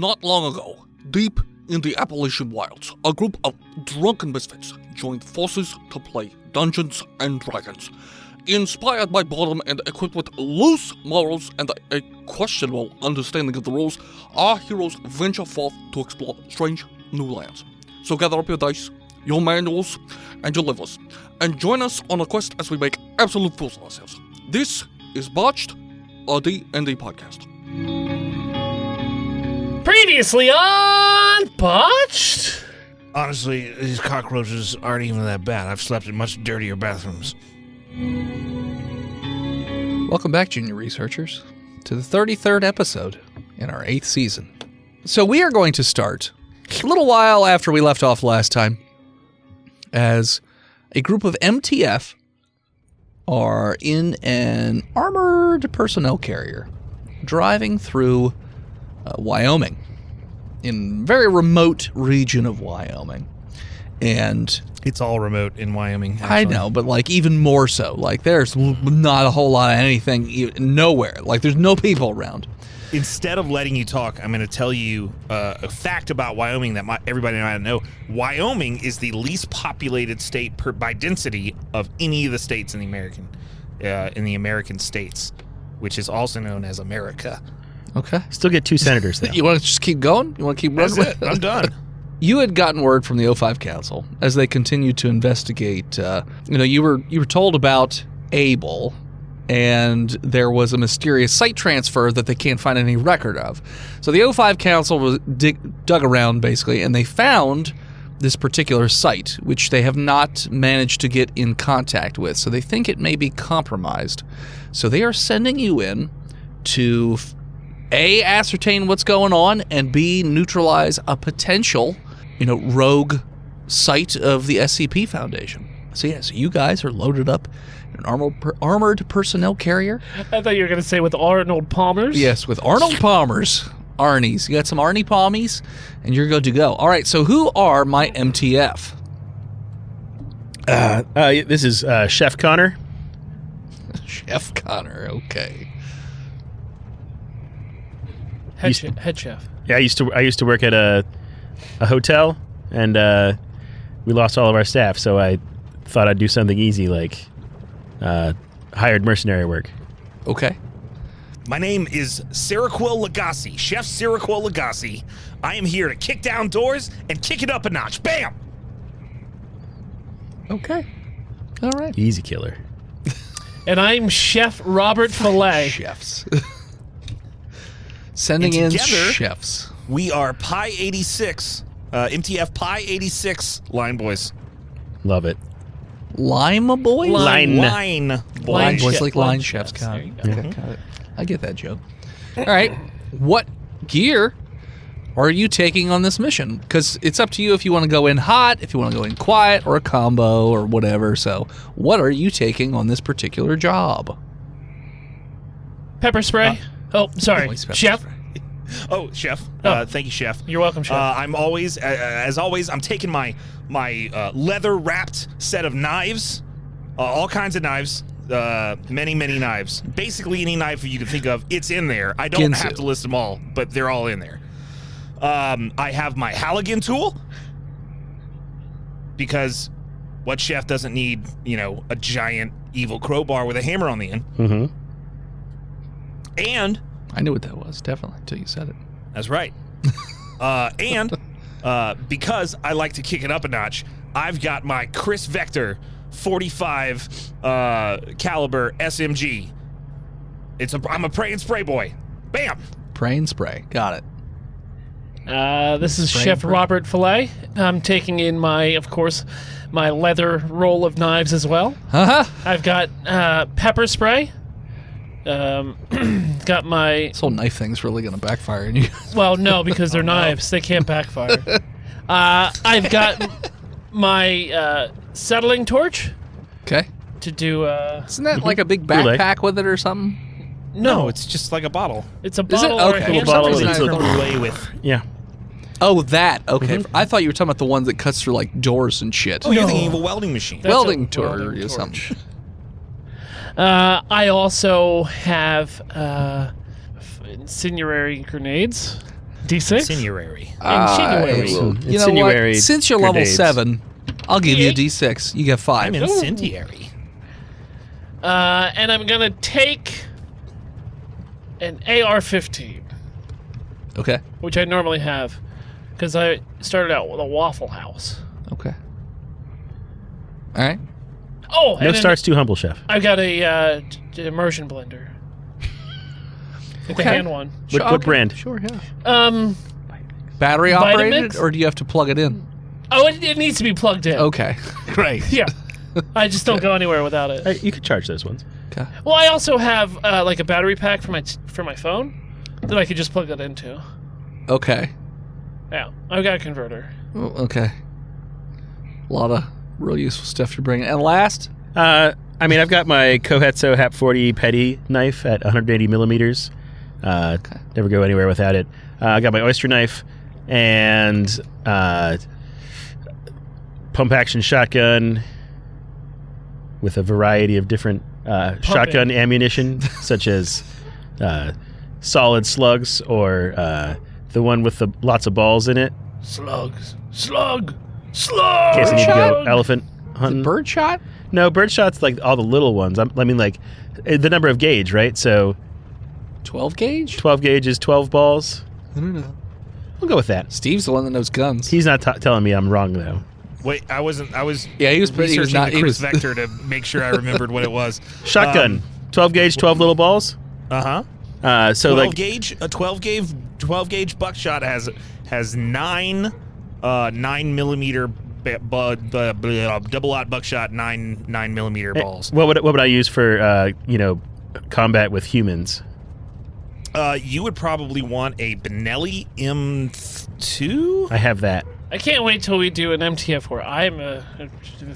Not long ago, deep in the Appalachian wilds, a group of drunken misfits joined forces to play Dungeons and Dragons. Inspired by boredom and equipped with loose morals and a questionable understanding of the rules, our heroes venture forth to explore strange new lands. So gather up your dice, your manuals, and your livers, and join us on a quest as we make absolute fools of ourselves. This is Botched, a D&D podcast. Previously on Botched? Honestly, these cockroaches aren't even that bad. I've slept in much dirtier bathrooms. Welcome back, junior researchers, to the 33rd episode in our 8th season. So we are going to start a little while after we left off last time, as a group of MTF are in an armored personnel carrier driving through Wyoming, in a very remote region of Wyoming. And it's all remote in Wyoming, actually. I know, but like even more so. Like there's not a whole lot of anything, nowhere. Like there's no people around. Instead of letting you talk, I'm going to tell you a fact about Wyoming that everybody might know. Wyoming is the least populated state by density of any of the states in the American states, which is also known as America. Okay. Still get 2 senators, though. You want to just keep going? You want to keep running? That's it. I'm done. You had gotten word from the O5 Council as they continued to investigate. You were told about Abel, and there was a mysterious site transfer that they can't find any record of. So the O5 Council was dug around, basically, and they found this particular site, which they have not managed to get in contact with. So they think it may be compromised. So they are sending you in to A, ascertain what's going on, and B, neutralize a potential, rogue site of the SCP Foundation. So you guys are loaded up in an armored personnel carrier. I thought you were going to say with Arnold Palmer's. Yes, with Arnold Palmer's. Arnie's. You got some Arnie Palmies, and you're good to go. All right, so who are my MTF? This is Chef Connor. Chef Connor, okay. Head chef. Yeah, I used to work at a hotel, and we lost all of our staff, so I thought I'd do something easy like hired mercenary work. Okay. My name is Seroquel Lagasse, Chef Seroquel Lagasse. I am here to kick down doors and kick it up a notch. Bam! Okay. All right. Easy killer. And I'm Chef Robert Fillet. Chefs. Sending in chefs. We are Pi 86, MTF Pi 86 line boys. Love it. Lima boys? Line boys. Line boys, like line chefs. chefs. Got it. Okay, got it. I get that joke. All right. What gear are you taking on this mission? Because it's up to you if you want to go in hot, if you want to go in quiet, or a combo, or whatever. So what are you taking on this particular job? Pepper spray. Sorry. Chef. Spray. Oh, Chef. Thank you, Chef. You're welcome, Chef. I'm always, as always, I'm taking my leather-wrapped set of knives, all kinds of knives, many knives. Basically, any knife you can think of, it's in there. I don't have to list them all, but they're all in there. I have my Halligan tool, because what chef doesn't need, a giant evil crowbar with a hammer on the end? Mm-hmm. And I knew what that was, definitely, until you said it. that's right. And because I like to kick it up a notch, I've got my Chris Vector 45 caliber SMG. I'm a pray and spray boy. Bam! Pray and spray. Got it. This is Spray Chef Robert Fillet. I'm taking in my leather roll of knives as well. I've got pepper spray. Got my... This whole knife thing's really going to backfire on you. Well, no, because they're knives. They can't backfire. I've got my settling torch. Okay. To do... Isn't that like a big backpack with it or something? No, it's just like a bottle. It's a bottle or Okay. a Bottle hand with It's a- a relay with. Yeah. Oh, that. Okay. I thought you were talking about the one that cuts through like doors and shit. Oh, you're thinking of a welding machine. That's welding a torch welding or something. I also have incendiary grenades. D6? Insinuary. Insinuary. You know what? Insinuary Since you're level grenades. 7, I'll give you a D6. You get 5. I'm incendiary. And I'm going to take an AR-15, Okay. which I normally have, because I started out with a Waffle House. Okay. All right. Oh, and No then starts too humble, chef. I've got a immersion blender. Like the hand one. What brand? Sure, yeah. Battery Vitamix? operated, or do you have to plug it in? Oh, it needs to be plugged in. Okay. Great. Yeah. I just don't go anywhere without it. Hey, you could charge those ones. Okay. Well, I also have like a battery pack for my phone that I could just plug that into. Okay. Yeah, I've got a converter. Oh, okay. A lot of real useful stuff you're bringing. And last, I mean, I've got my Kohetsu Hap 40 petty knife at 180 millimeters. Never go anywhere without it. I got my oyster knife and pump action shotgun with a variety of different shotgun ammunition, such as solid slugs or the one with the lots of balls in it. Slug. In case I need to go elephant hunting. birdshot? No, birdshot's like all the little ones. I mean, like the number of gauge, right? So 12 gauge? 12 gauge is 12 balls. I don't know. We'll go with that. Steve's the one that knows guns. He's not telling me I'm wrong though. Wait, I was Yeah, he was researching not. the He Chris was Vector to make sure I remembered what it was. Shotgun, 12 gauge, 12 little balls. So 12 like gauge, a 12 gauge buckshot has 9 millimeter double aught buckshot 9 millimeter balls. what would I use for combat with humans? You would probably want a Benelli M2. I have that, I can't wait till we do an MTF where I'm a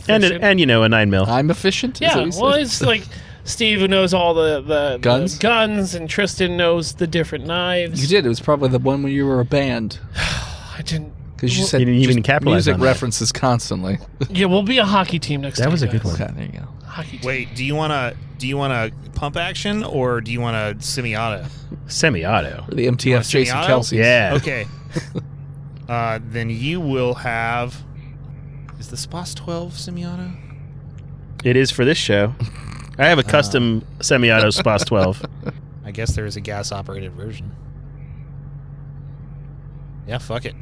and a 9mm. I'm efficient? Is yeah, that what he well, said? it's like Steve who knows all the Guns? guns, and Tristan knows the different knives. You did. It was probably the one when you were a band. I didn't. Because you said You didn't even just capitalize music on that. references constantly. Yeah, we'll be a hockey team next time. That was a good guys. one. Okay, there you go. Hockey team. Wait, do you want a pump action or do you want a semi-auto? Semi-auto. For the MTF Jason semi-auto? Kelsey. Yeah. Okay. Then you will have. Is the SPOS 12 semi-auto? It is for this show. I have a custom semi-auto SPOS 12. I guess there is a gas-operated version. Yeah, fuck it.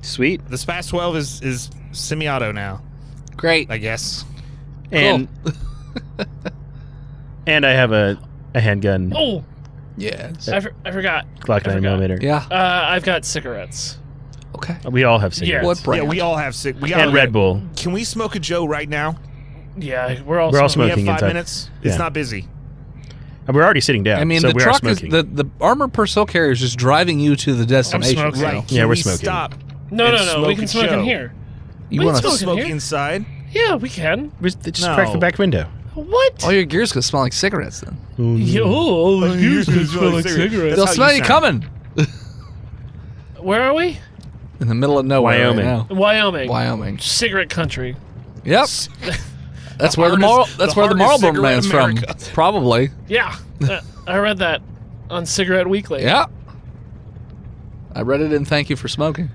Sweet. The SPAS 12 is semi-auto now, Great. I guess. And and I have a handgun, Oh, Yes. I forgot. Glock I 9mm. Yeah. I've got cigarettes. Okay. We all have cigarettes. What brand? Yeah, we all have sick. And Red Bull. Can we smoke a Joe right now? Yeah, we're all We're all We have smoking 5 inside. minutes. Yeah. It's not busy. And we're already sitting down. I mean, so the we are truck is smoking. the armored personnel carrier is just driving you to the destination. smoking. so Right. Yeah, Can we're we smoking. Stop. No, and no, no. We smoke can a smoke in Joe? here. You We want can to? smoke Smoke here? inside. Yeah, we can. Just No. crack the back window. What? All your gear's gonna smell like cigarettes then. Oh, the gears gonna gonna smell like cigarettes. They'll how smell you you sound. coming. Where are we? In the middle of nowhere. Wyoming. Right now. Wyoming. Wyoming. Cigarette country. Yep. That's where the hardest- That's the where the hardest Marlboro cigarette Man's in from. America. Probably. Yeah, I read that on Cigarette Weekly. Yeah. I read it in Thank You for Smoking.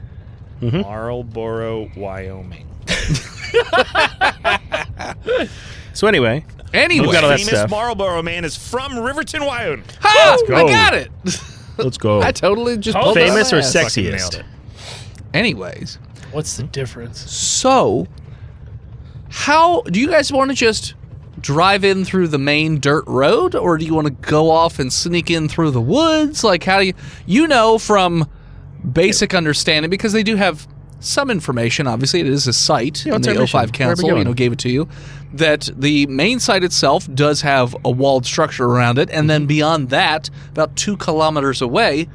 Marlboro, Wyoming. So anyway, Anyway. We've got all that Famous stuff. Marlboro Man is from Riverton, Wyoming. Ha! go. I got it. let's go. I totally just Oh, pulled that Famous or out of my ass. Fucking nailed sexiest? it. Anyways. What's the difference? So, how do you guys want to just drive in through the main dirt road, or do you want to go off and sneak in through the woods? Like, how do you know from basic understanding, because they do have some information, obviously it is a site, Yeah, and what's the our mission? O5 Where are we Council, going? gave it to you, that the main site itself does have a walled structure around it, and then beyond that, about 2 kilometers away,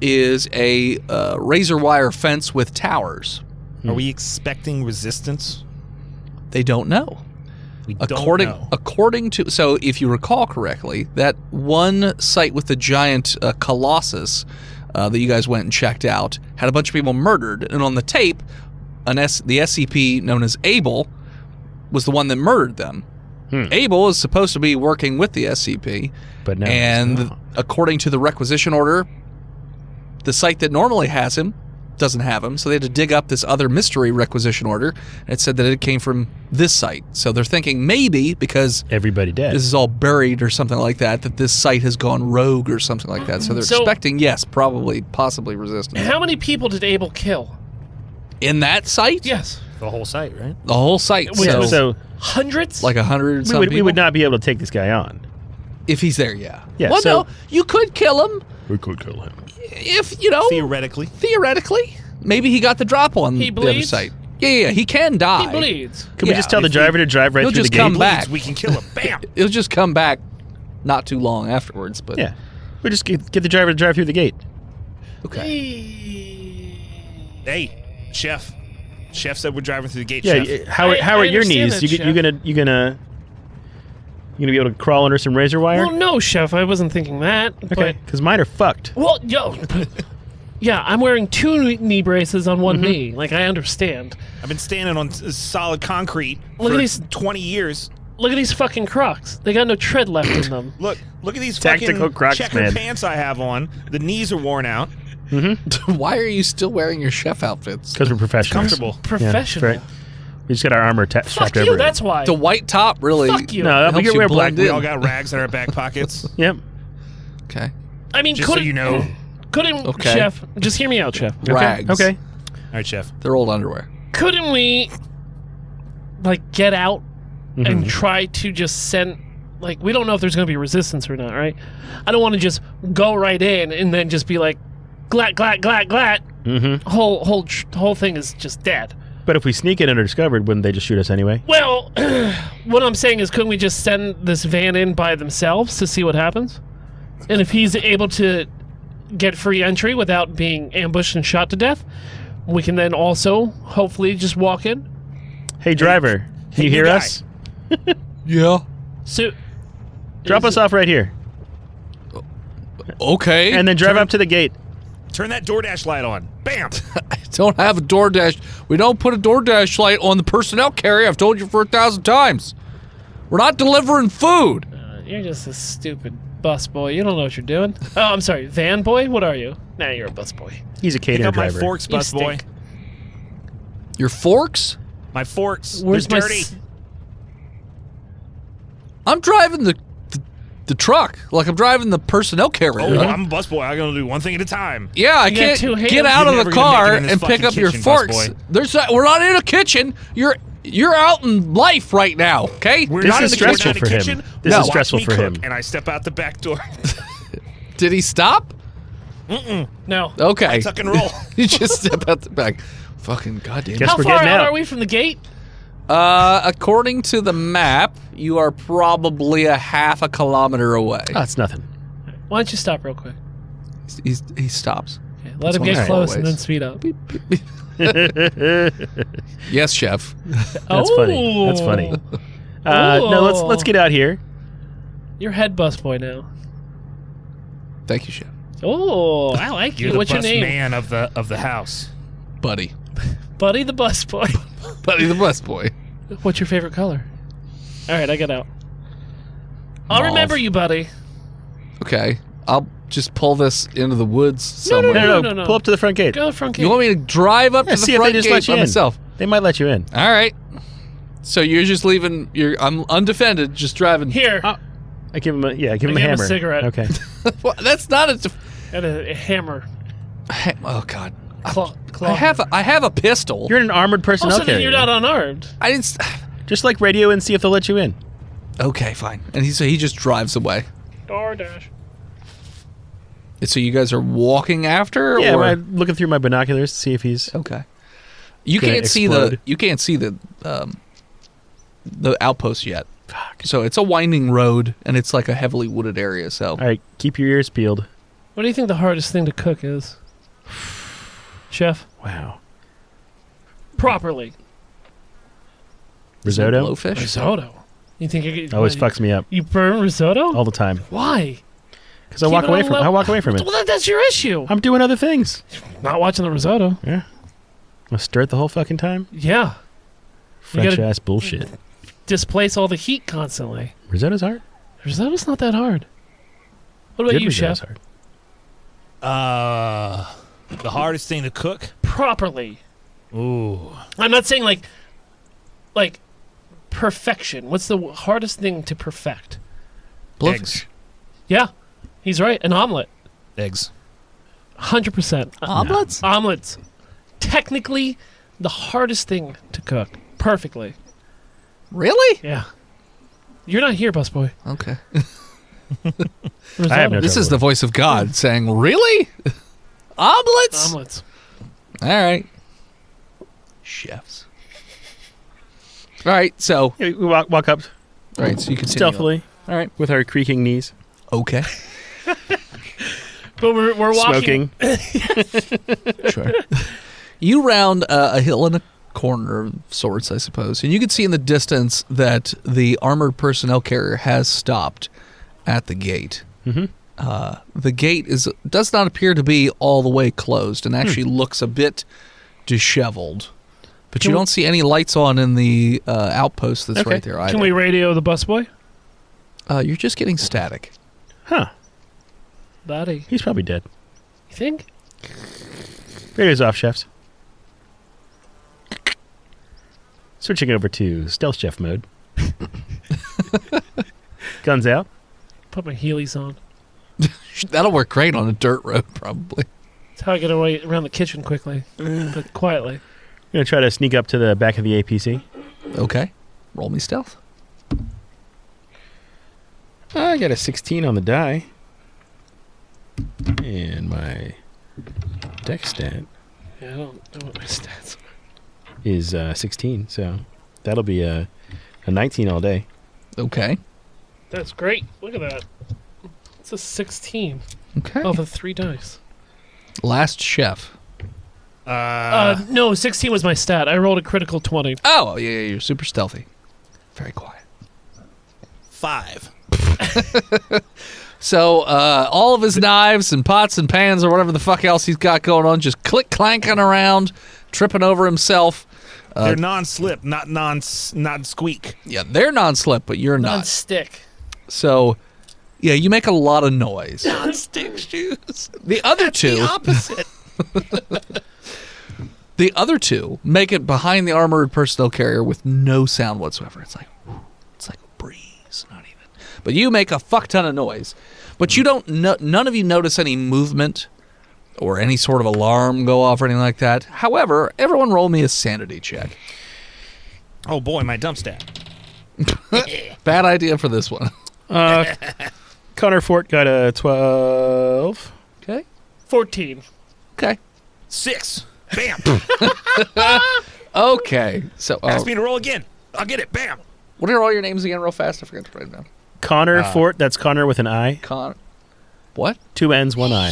is a razor wire fence with towers. Are we expecting resistance? They don't know. We don't know. According to, so if you recall correctly, that one site with the giant colossus that you guys went and checked out had a bunch of people murdered, and on the tape, the SCP known as Abel was the one that murdered them. Abel is supposed to be working with the SCP, But no. and according to the requisition order, the site that normally has him doesn't have him, so they had to dig up this other mystery requisition order, and it said that it came from this site. So they're thinking maybe because Everybody dead. this is all buried or something like that, that this site has gone rogue or something like that. So they're expecting, yes, probably, possibly resistance. How many people did Abel kill? In that site? Yes. The whole site, right? The whole site. So Hundreds? like 100 some we would not be able to take this guy on. If he's there, yeah. Yeah, Well, so- no, you could kill him We could kill him. if, you know, Theoretically. maybe he got the drop on He the other bleeds? site. Yeah, he can die. He bleeds. Could we Yeah, just tell the if driver to drive right he'll through the just gate? come back. We can kill him. Bam! He'll just come back not too long afterwards, but Yeah. We just get the driver to drive through the gate. okay. Hey, Chef. Chef said we're driving through the gate, Yeah, Chef. how I are your understand knees? that, You gonna be able to crawl under some razor wire? Well, no, Chef. I wasn't thinking that. Okay, because mine are fucked. Well, yo. Yeah, I'm wearing 2 knee braces on one knee. Like, I understand. I've been standing on solid concrete Look for at these- 20 years. Look at these fucking Crocs. They got no tread left in them. Look at these Tactical fucking Crocs, checker man. pants I have on. The knees are worn out. Why are you still wearing your chef outfits? Because we're professionals. Comfortable. Professional. Yeah, we just got our armor Fuck strapped you, over. that's why. The white top really. Fuck you. No, we helps get you wear black. blend We in. all got rags in our back pockets. Yep. Okay. I mean, Just so you know. couldn't, Okay. Chef, just hear me out, Chef. Rags. Okay. All right, Chef. They're old underwear. Couldn't we, like, get out Mm-hmm. and try to just send, like, we don't know if there's going to be resistance or not, right? I don't want to just go right in and then just be like, glat, glat, glat, glat. Mm-hmm. Whole thing is just dead. But if we sneak in undiscovered, wouldn't they just shoot us anyway? Well, what I'm saying is, couldn't we just send this van in by themselves to see what happens? And if he's able to get free entry without being ambushed and shot to death, we can then also hopefully just walk in. Hey, driver, can you new hear guy. us? Yeah. So, Drop us off right here, Okay. and then drive up to the gate. Turn that DoorDash light on. Bam! I don't have a DoorDash. We don't put a DoorDash light on the personnel carrier. I've told you for 1,000 times. We're not delivering food. you're just a stupid bus boy. You don't know what you're doing. Oh, I'm sorry, van boy. What are you? Nah, you're a bus boy. He's a Pick catering up my driver. forks, You bus boy. stink. Your forks? My forks. Where's They're my dirty. I'm driving the truck. Like I'm driving the personnel carrier. Oh, I'm a bus boy. I'm gonna do one thing at a time. Yeah, I You got can't 2 hands. get out You're of never the gonna make car it in this and pick fucking up your kitchen, bus forks. boy. We're not in a kitchen. You're out in life right now. Okay. We're This not is in the, we're stressful not in for the him. kitchen. This No. is stressful Watch me for cook, him. And I step out the back door. Did he stop? No. Okay. Tuck and roll. You just step out the back. Fucking goddamn. Guess How we're far getting out out. are we from the gate? According to the map, you are probably a half a kilometer away. Oh, it's nothing. Why don't you stop real quick? He stops. Okay, let him one get of the close and ways. then speed up. Yes, chef. That's funny. That's funny. No, let's get out here. You're head bus boy now. Thank you, chef. Oh, I like You're you. the What's your bus name? man of the house. Buddy. Buddy the bus boy. Buddy the bus boy. What's your favorite color? All right, I get out. I'll Mauve. remember you, buddy. Okay. I'll just pull this into the woods No, no, somewhere. no. Pull up to the front gate. Go to the front gate. You want me to drive up to See the if they front just gate let you by in. myself? They might let you in. All right. So you're just leaving. I'm undefended, just driving. Here, I give him a give him a give him a hammer. cigarette. Okay. Well, that's not a. and a hammer. Oh God. Claw. I have a pistol. You're in an armored personnel Also, then carrier. you're not unarmed. I didn't. Just like radio and see if they'll let you in. Okay, fine. And he just drives away. DoorDash. So you guys are walking after? Yeah, or? I'm looking through my binoculars to see if he's. Okay. You Gonna can't see explode. the outpost yet. So it's a winding road and it's like a heavily wooded area. So All right, keep your ears peeled. What do you think the hardest thing to cook is? Chef? Wow. Properly. Risotto blowfish. Risotto. You think you always fucks me up You burn risotto? all the time Why? because I Keep walk it away on from. low- I walk away from it. Well, that's your issue. I'm doing other things. Not watching the risotto. Yeah. I stir it the whole fucking time. Yeah. You French gotta- ass bullshit. Displace all the heat constantly. Risotto's hard. Risotto's not that hard. What about Good you, risotto's Chef? hard. The hardest thing to cook? properly. Ooh. I'm not saying like perfection. What's the hardest thing to perfect? Eggs. Yeah, he's right. An omelet. Eggs. 100%. Omelets? Omelets. Technically, the hardest thing to cook. Perfectly. Really? Yeah. You're not here, busboy. Okay. I have no This trouble is the with voice of God saying, really? Omelets? Omelets. All right. Chefs. All right, so it. We walk up all right, so you continue. stealthily All right. with our creaking knees, Okay. But we're walking. smoking. Sure. You round a hill in a corner of sorts, I suppose, and you can see in the distance that the armored personnel carrier has stopped at the gate. Mhm. The gate does not appear to be all the way closed, and actually looks a bit disheveled. But you don't see any lights on in the outpost that's Okay. right there either. Can we radio the busboy? You're just getting static. Huh. Buddy. He's probably dead. You think? Radio's off, chefs. Switching over to stealth chef mode. Guns out. Put my Heelys on. That'll work great on a dirt road, probably. That's how I get away around the kitchen quickly, but quietly. I'm going to try to sneak up to the back of the APC. Okay. Roll me stealth. I got a 16 on the die. And my dex stat Yeah, I don't know what my stats are. is 16, so that'll be a 19 all day. Okay. That's great. Look at that. It's a 16 Okay. off of 3 dice. Last chef. No, 16 was my stat. I rolled a critical 20. Oh, yeah, you're super stealthy. Very quiet. 5. So, all of his knives and pots and pans or whatever the fuck else he's got going on just click-clanking around, tripping over himself. They're non-slip, not squeak. Yeah, they're non-slip, but you're not. Non-stick. So, yeah, you make a lot of noise. Non-stick shoes. The other two, Opposite. the other two make it behind the armored personnel carrier with no sound whatsoever. It's like a breeze, not even. But you make a fuck ton of noise. But you don't. None of you notice any movement or any sort of alarm go off or anything like that. However, everyone roll me a sanity check. Oh boy, my dump stat. Bad idea for this one. Connor Fort got a 12. Okay. 14. Okay. 6. Bam. Okay. So, Ask me to roll again. I'll get it. Bam. what are all your names again, real fast? I forgot to write them down. Connor Fort, that's Connor with an I. What? 2 N's, 1 I.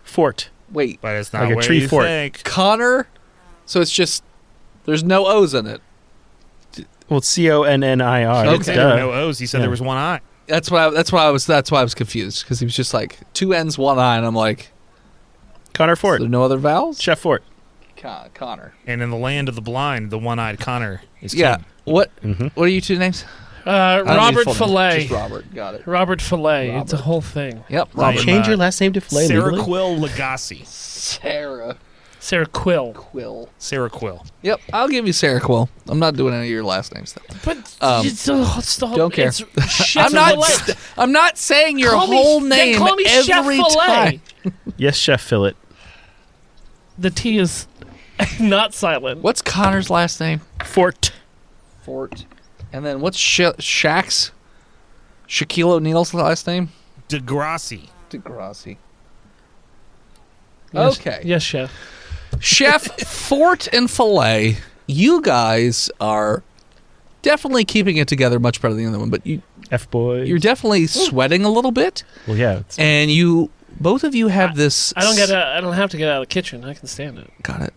Fort. Wait. But it's not Like a where tree you fort. think. Connor. So it's just there's no O's in it. Well, it's CONNIR. He didn't That's say there were duh. no O's. He said Yeah. there was one eye. That's why I was confused because he was just like 2 N's, 1 I, and I'm like, Connor is Fort. there no other vowels? Chef Fort. Connor. And in the land of the blind, the one-eyed Connor is king. Yeah. What? Mhm. What are you two names? I don't need Robert full names, Fillet. Just Robert. Got it. Robert Fillet. It's a Robert. whole thing. Yep. I Robert. am, Change your last name to Filet Sarah legally? Quill Lagasse. Sarah Quill. Quill. Sarah Quill. Yep. I'll give you Sarah Quill. I'm not doing any of your last names though. But it's the whole, don't care. It's Chef I'm not. Fillet. I'm not saying your Call me- whole then name call me Chef every Fillet. time. Yes, Chef Fillet. The T is not silent. What's Connor's last name? Fort. Fort. And then what's Shaq's? Shaquille O'Neal's last name? Degrassi. DeGrassi. Yes- Okay. Yes, Chef. Chef Fort and Filet, you guys are definitely keeping it together much better than the other one, but F-boys. you're definitely sweating a little bit, Well, yeah. It's, and both of you have this. I don't have to get out of the kitchen. I can stand it. Got it.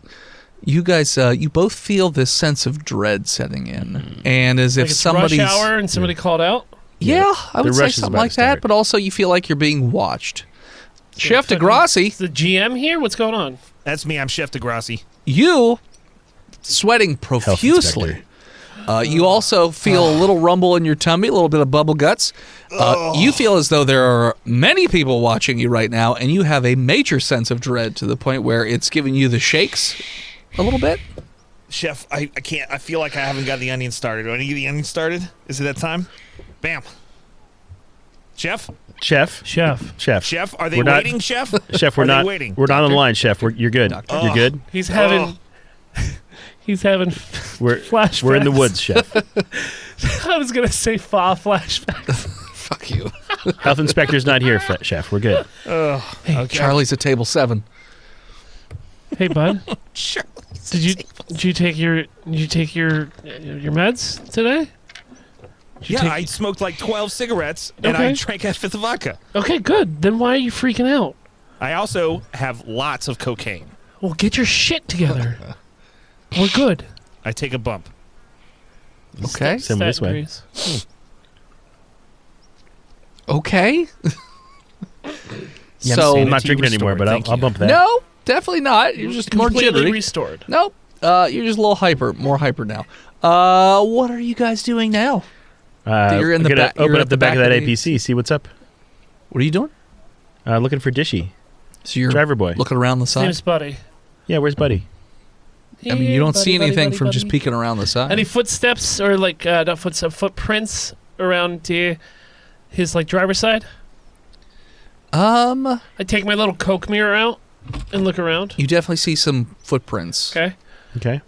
You guys, you both feel this sense of dread setting in, and as Like if it's somebody's. rush hour and somebody called out. Yeah, I The would say rush is something about like to that, start. but also you feel like you're being watched. Chef fucking- DeGrassi, Is the GM here? What's going on? That's me. I'm Chef Degrassi. you sweating Health profusely. inspector. You also feel a little rumble in your tummy, a little bit of bubble guts. You feel as though there are many people watching you right now, and you have a major sense of dread to the point where it's giving you the shakes a little bit. Chef, I can't. I feel like I haven't got the onion started. Do I need to get the onion started? Is it that time? Bam. Chef? Chef. Chef, are they We're not- waiting, Chef? Chef, we're Are they not waiting? We're not on the line, Chef. You're good. You're good. He's having. Oh. He's having We're flashbacks. we're in the woods, Chef. I was gonna say flashbacks. Fuck you. Health inspector's not here, Chef. We're good. Hey, Charlie's at table 7. hey, bud. Sure. Did you take your meds today? Did you Yeah, take- I smoked like 12 cigarettes and I Okay. drank a fifth of vodka. Okay, good. Then why are you freaking out? I also have lots of cocaine. Well, get your shit together. We're good. I take a bump. Okay. Send me this way. Grease. Okay. Yeah, So I'm not Sanity drinking anymore, restored, but thank I'll you. bump that. no, definitely not. You're just more Completely jittery. restored. Nope. You're just a little more hyper now. What are you guys doing now? You're in the I'm gonna back- you're Open at up the the back of back that of the APC. See what's up. What are you doing? Looking for Dishy. So you're Driver boy. looking around the His side. name's Buddy. Yeah, where's Buddy? I mean, you don't Buddy, see buddy, anything buddy, from just buddy. peeking around the side. Any footsteps or like not footsteps, footprints around his like driver's side? I take my little Coke mirror out and look around. You definitely see some footprints, Okay. Okay.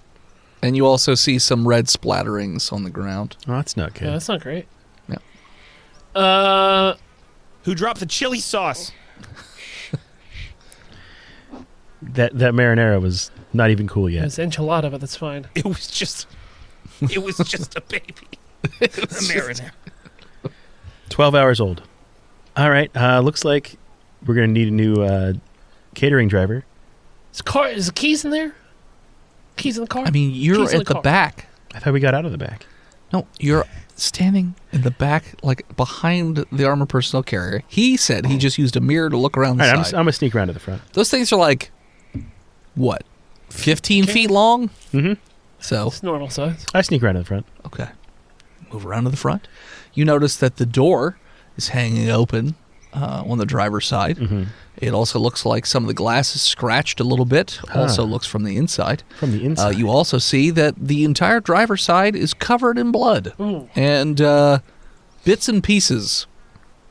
and you also see some red splatterings on the ground. Oh, that's not good. Yeah, that's not great. Yeah. Who dropped the chili sauce? That marinara was not even cool yet. It's enchilada, but that's fine. It was just a baby. A marinara. 12 hours old. All right. Looks like we're gonna need a new catering driver. Is the keys in there? Keys in the car? I mean, you're Keys in at the car. back. I thought we got out of the back. No, you're standing in the back, like behind the armored personnel carrier. He said he just used a mirror to look around the All right. side. I'm gonna sneak around to the front. Those things are like, what, 15 feet long? Mm-hmm. So, It's normal size. I sneak around to the front. okay. Move around to the front. You notice that the door is hanging open on the driver's side. Mm-hmm. It also looks like some of the glass is scratched a little bit. Also looks from the inside. From the inside. You also see that the entire driver's side is covered in blood Ooh. and bits and pieces.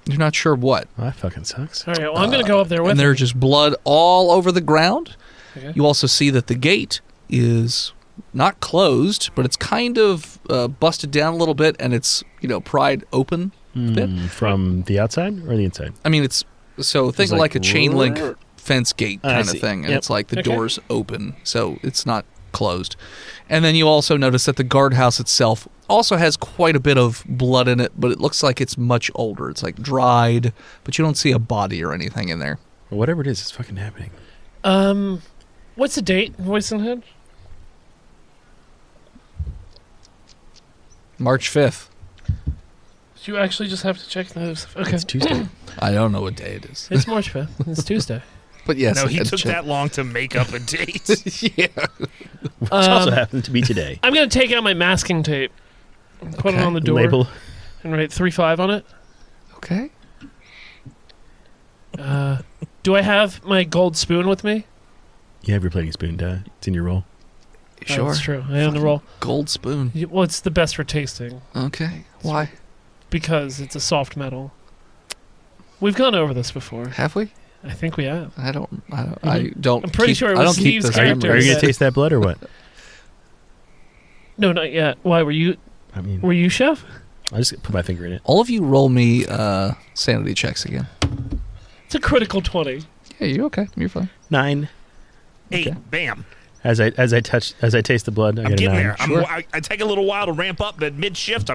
You're not sure what. Well, that fucking sucks. All right, well, I'm going to go up there with And him. there's just blood all over the ground. Okay. You also see that the gate is not closed, but it's kind of busted down a little bit, and it's pried open a bit. From the outside or the inside? I mean, it's so think of like like a chain link fence gate I kind of see. thing, and Yep. it's like the Okay. door's open, so it's not closed. And then you also notice that the guardhouse itself also has quite a bit of blood in it, but it looks like it's much older. It's like dried, but you don't see a body or anything in there. Well, whatever it is, it's fucking happening. What's the date, Voice in Head? March 5th. You actually just have to check those. Okay. It's Tuesday. I don't know what day it is. It's March 5th. It's Tuesday. But yes, No, he I had to took check. that long to make up a date. Yeah. Which also happened to be today. I'm going to take out my masking tape, put it Okay. on the door, Label. and write 3-5 on it. Okay. Do I have my gold spoon with me? You have your plating spoon, duh. It's in your roll. Sure. That's true. I am the roll. Gold spoon. Well, it's the best for tasting Okay. Why? because it's a soft metal. We've gone over this before. Have we? I think we have. I don't. I don't. I'm pretty keep, sure it I was don't keep Steve's those character. Are you memories. gonna taste that blood or what? No, not yet. Why were you? I mean, Were you chef? I just put my finger in it. All of you roll me sanity checks again. It's a critical 20. Yeah, you're okay. You're fine. 9. 8, Okay. bam. As I taste the blood, I I'm get a getting 9. there. Sure. I take a little while to ramp up, but mid shift, I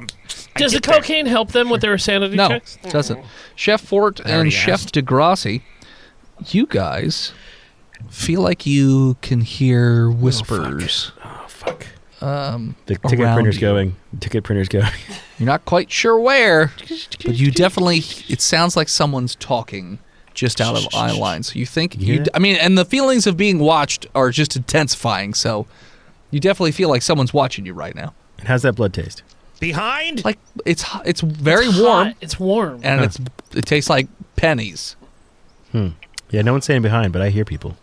Does the get there. cocaine help them with their sanity No, checks? it doesn't. Chef Fort I already and Chef asked. DeGrassi, you guys feel like you can hear whispers. Oh fuck! Um, The ticket around printer's you. going. The ticket printer's going. You're not quite sure where, but you definitely. It sounds like someone's talking just out of eye line. So you think You hear that? I mean, and the feelings of being watched are just intensifying. So you definitely feel like someone's watching you right now. And how's that blood taste? Behind? Like it's very warm, Hot. It's warm. and it tastes like pennies. Yeah, no one's saying behind, but I hear people.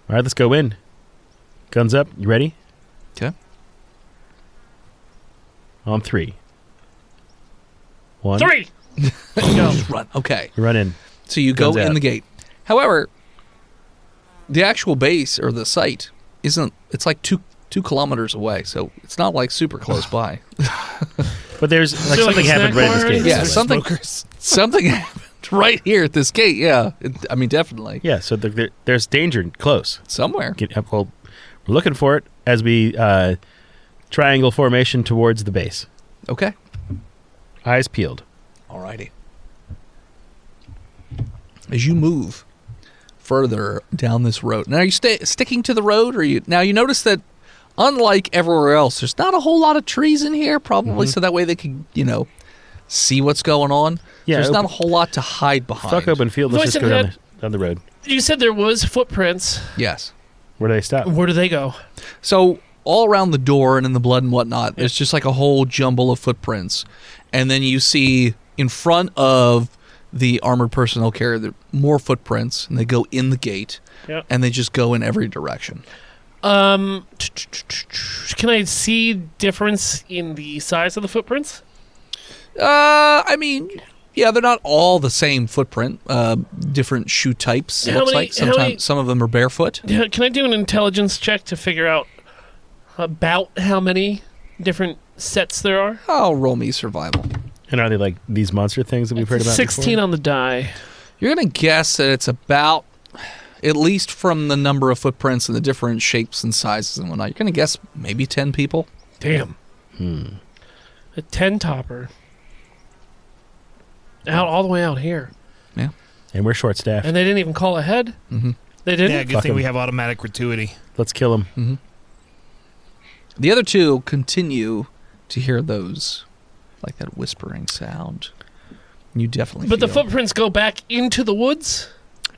All right, let's go in. Guns up. You ready? Okay. On 3. 1. 3. Just run. Okay. You run in. So you go Guns in out. the gate. However, the actual base or the site isn't. It's like 2 kilometers away, so it's not like super close by. But there's like So, like something a happened snack right at this bar? gate. Yeah, something something happened right here at this gate. Yeah, I mean definitely Yeah, so there's danger close. somewhere. Well, we're looking for it as we triangle formation towards the base. Okay. Eyes peeled. Alrighty. As you move further down this road, now are you sticking to the road, or you notice that unlike everywhere else, there's not a whole lot of trees in here, probably so that way they can see what's going on. Yeah, There's not a open- whole lot to hide behind. Fuck open field. Let's Voice just in go head. down the road. You said there was footprints. Yes. Where do they stop? Where do they go? So all around the door and in the blood and whatnot, there's just like a whole jumble of footprints. And then you see in front of the armored personnel carrier there more footprints, and they go in the gate, Yep. and they just go in every direction. Can I see difference in the size of the footprints? I mean, yeah, they're not all the same footprint. Different shoe types, it How looks many- like. how many- Sometimes some of them are barefoot. Yeah, can I do an intelligence check to figure out about how many different sets there are? Oh, roll me survival. And are they like these monster things that we've heard about 16 before? on the die. You're going to guess that it's about, at least from the number of footprints and the different shapes and sizes and whatnot, you're going to guess maybe 10 people. Damn. A 10 topper. Out all the way out here. And we're short staffed. And they didn't even call ahead? Mhm. They didn't? Yeah, good Fuck thing 'em. we have automatic gratuity. Let's kill them. The other two continue to hear those, like that whispering sound. You definitely But the feel- footprints go back into the woods?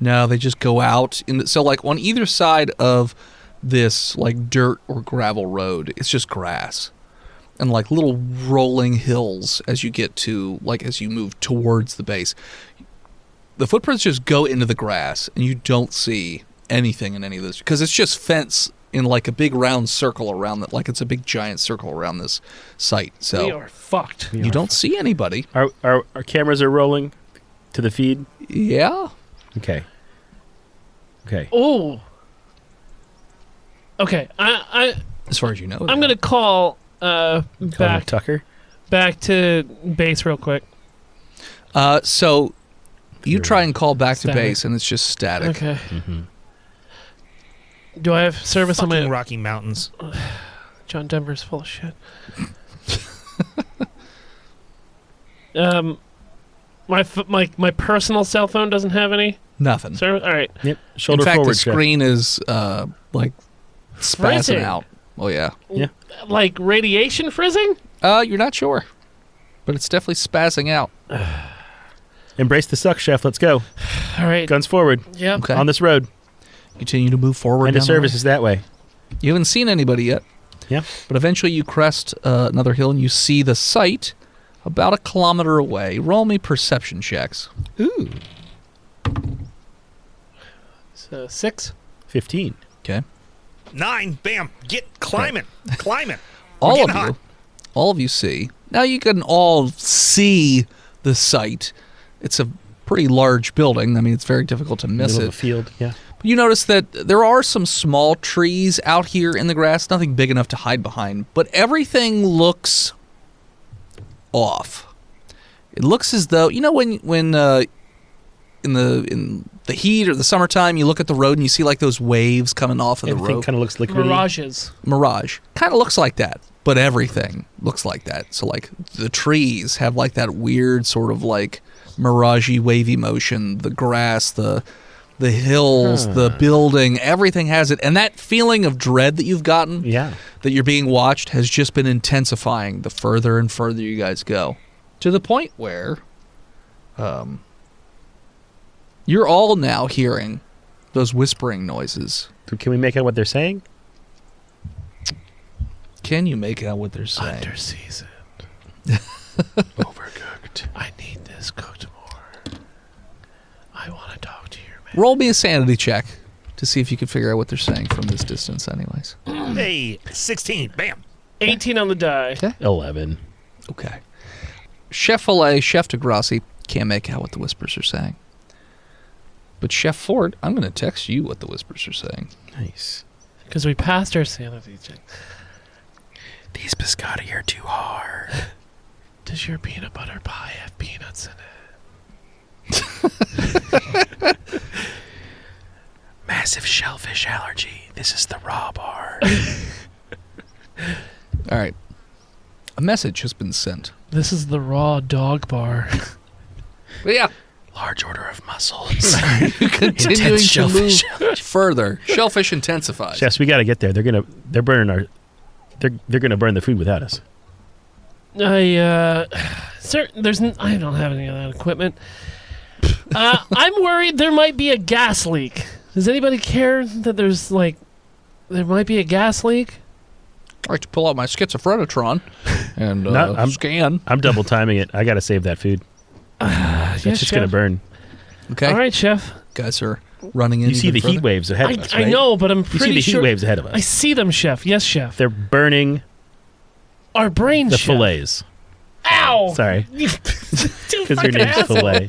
No, they just go out. So, like, on either side of this, like, dirt or gravel road, it's just grass. And, like, little rolling hills as you get to, like, as you move towards the base. The footprints just go into the grass, and you don't see anything in any of this. Because it's just fence in, like, a big round circle around it. Like, it's a big giant circle around this site. We So, are fucked. you don't see anybody. Our cameras are rolling to the feed. Yeah. Okay. Oh. Okay, As far as you know. I'm going to call Call him Tucker. back to base real quick. So you try and call back to Static. base, and it's just static. Okay. Do I have service on Fucking my... Rocky Mountains. John Denver's full of shit. My personal cell phone doesn't have any Nothing. service? All right. Yep. Shoulder In fact, forward. the screen is like spazzing Frizzing. out. Oh yeah. Yeah. Like radiation frizzing? You're not sure, but it's definitely spazzing out. Embrace the suck, chef. Let's go. All right. Guns forward. Yep. Okay. On this road. Continue to move forward. And the down service road. is that way. You haven't seen anybody yet, Yeah. but eventually you crest another hill and you see the site about a kilometer away. Roll me perception checks. Ooh. So 6. 15. Okay. 9. Bam. Get climbing. Climbing. All getting of hot. you, all of you see. Now you can all see the site. It's a pretty large building. I mean, it's very difficult to miss Middle it. of the field. Yeah. You notice that there are some small trees out here in the grass, nothing big enough to hide behind, but everything looks off. It looks as though, you know, when in the heat or the summertime, you look at the road and you see like those waves coming off of the Everything road. kind of looks liquidy. Mirages. Mirage kind of looks like that, but everything looks like that. So like the trees have like that weird sort of like miragey wavy motion. The grass, the hills, the building, everything has it. And that feeling of dread that you've gotten, Yeah. that you're being watched, has just been intensifying the further and further you guys go, to the point where you're all now hearing those whispering noises. Can we make out what they're saying? Can you make out what they're saying? Underseasoned. Overcooked. I need this cooked more. I want to talk to your man. Roll me a sanity check to see if you can figure out what they're saying from this distance anyways. Hey, 16. Bam. 18 on the die. Okay. 11. Okay. Chef Filet, Chef DeGrassi can't make out what the whispers are saying. But Chef Ford, I'm going to text you what the whispers are saying. Nice. Because we passed our sanity check. These biscotti are too hard. Does your peanut butter pie have peanuts in it? Massive shellfish allergy. This is the raw bar. All right. A message has been sent. This is the raw dog bar. But yeah. Large order of mussels. Continuing to shellfish move further. Shellfish intensifies. Chefs, we got to get there. They're burning our. They're gonna burn the food without us. I don't have any of that equipment. I'm worried there might be a gas leak. Does anybody care that there might be a gas leak? I like to pull out my schizophrenic and scan. I'm double timing it. I got to save that food. It's just gonna burn. Okay. All right, Chef. Guys are running in. You see the heat waves ahead of us, right? I know, but I'm You pretty see the sure. heat waves ahead of I us. see them, Chef. Yes, Chef. They're burning Our brains, the Chef. fillets. Ow! Sorry, You because your fucking name's asshole. fillet.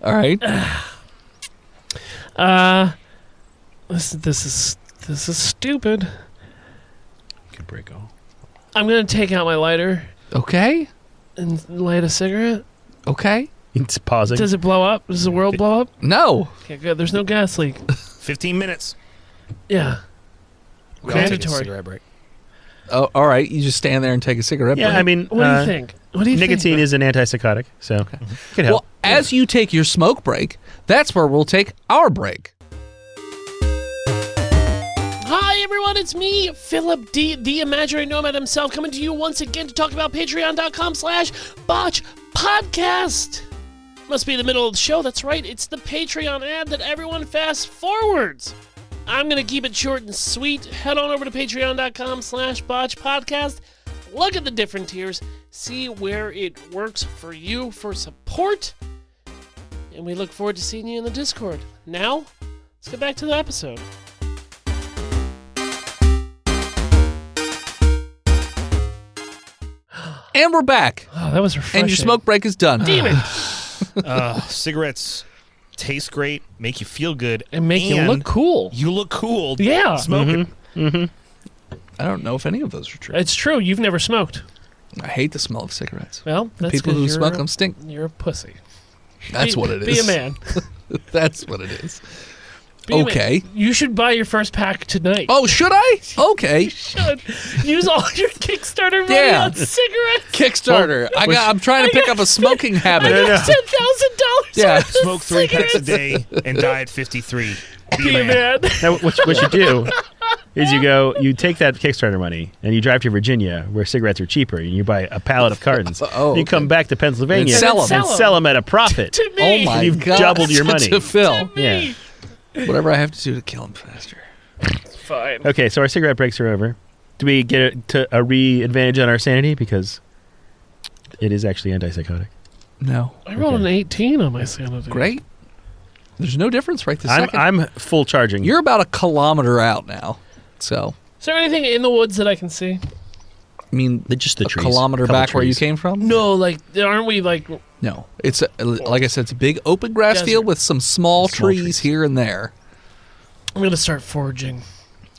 All right. This is stupid. Could break all. I'm gonna take out my lighter Okay. and light a cigarette. Okay. It's pausing. Does it blow up? Does the world blow up? No. Okay, good. There's no gas leak. 15 minutes. Yeah. We all take a Mandatory. cigarette break. Oh, all right. You just stand there and take a cigarette Yeah, break. I mean, What do you think? What do you nicotine think? is an antipsychotic, so it could help. Well, as you take your smoke break, that's where we'll take our break. Hi everyone, it's me, Philip D, the imaginary nomad himself, coming to you once again to talk about patreon.com/botchpodcast. Must be the middle of the show, that's right, it's the Patreon ad that everyone fast forwards. I'm gonna keep it short and sweet. Head on over to patreon.com/botchpodcast. Look at the different tiers, see where it works for you for support, and we look forward to seeing you in the Discord. Now, let's get back to the episode. And we're back. Oh, that was refreshing. And your smoke break is done. Damn it. Cigarettes taste great, make you feel good, And make you look cool. You look cool. Yeah. Smoking. I don't know if any of those are true. It's true. You've never smoked. I hate the smell of cigarettes. Well, that's People 'cause who you're smoke a- them stink. You're a pussy. That's what it is. Be a man. That's what it is. Be a man. Okay. You should buy your first pack tonight. Oh, should I? Okay. Should use all your Kickstarter money Yeah. on cigarettes. Kickstarter. I'm trying to pick up a smoking habit. I got $10,000. Yeah. on Smoke 3 packs a cigarettes. day and die at 53. Be a man. Now, what you do is you take that Kickstarter money and you drive to Virginia where cigarettes are cheaper and you buy a pallet of cartons. Oh, You come back to Pennsylvania And sell 'em. and sell them at a profit. To me. Oh my You've God. doubled your money. To Phil. Yeah. Whatever I have to do to kill him faster. Fine. Okay, so our cigarette breaks are over. Do we get a re-advantage on our sanity? Because it is actually antipsychotic. No. I rolled an 18 on my sanity. Great. There's no difference right this second. I'm full charging. You're about a kilometer out now. So, Is there anything in the woods that I can see? I mean, just the a trees. kilometer Couple back where you trees. came from? No, aren't we No. It's, like I said, it's a big open grass Desert. field with some small Small trees trees. here and there. I'm going to start foraging.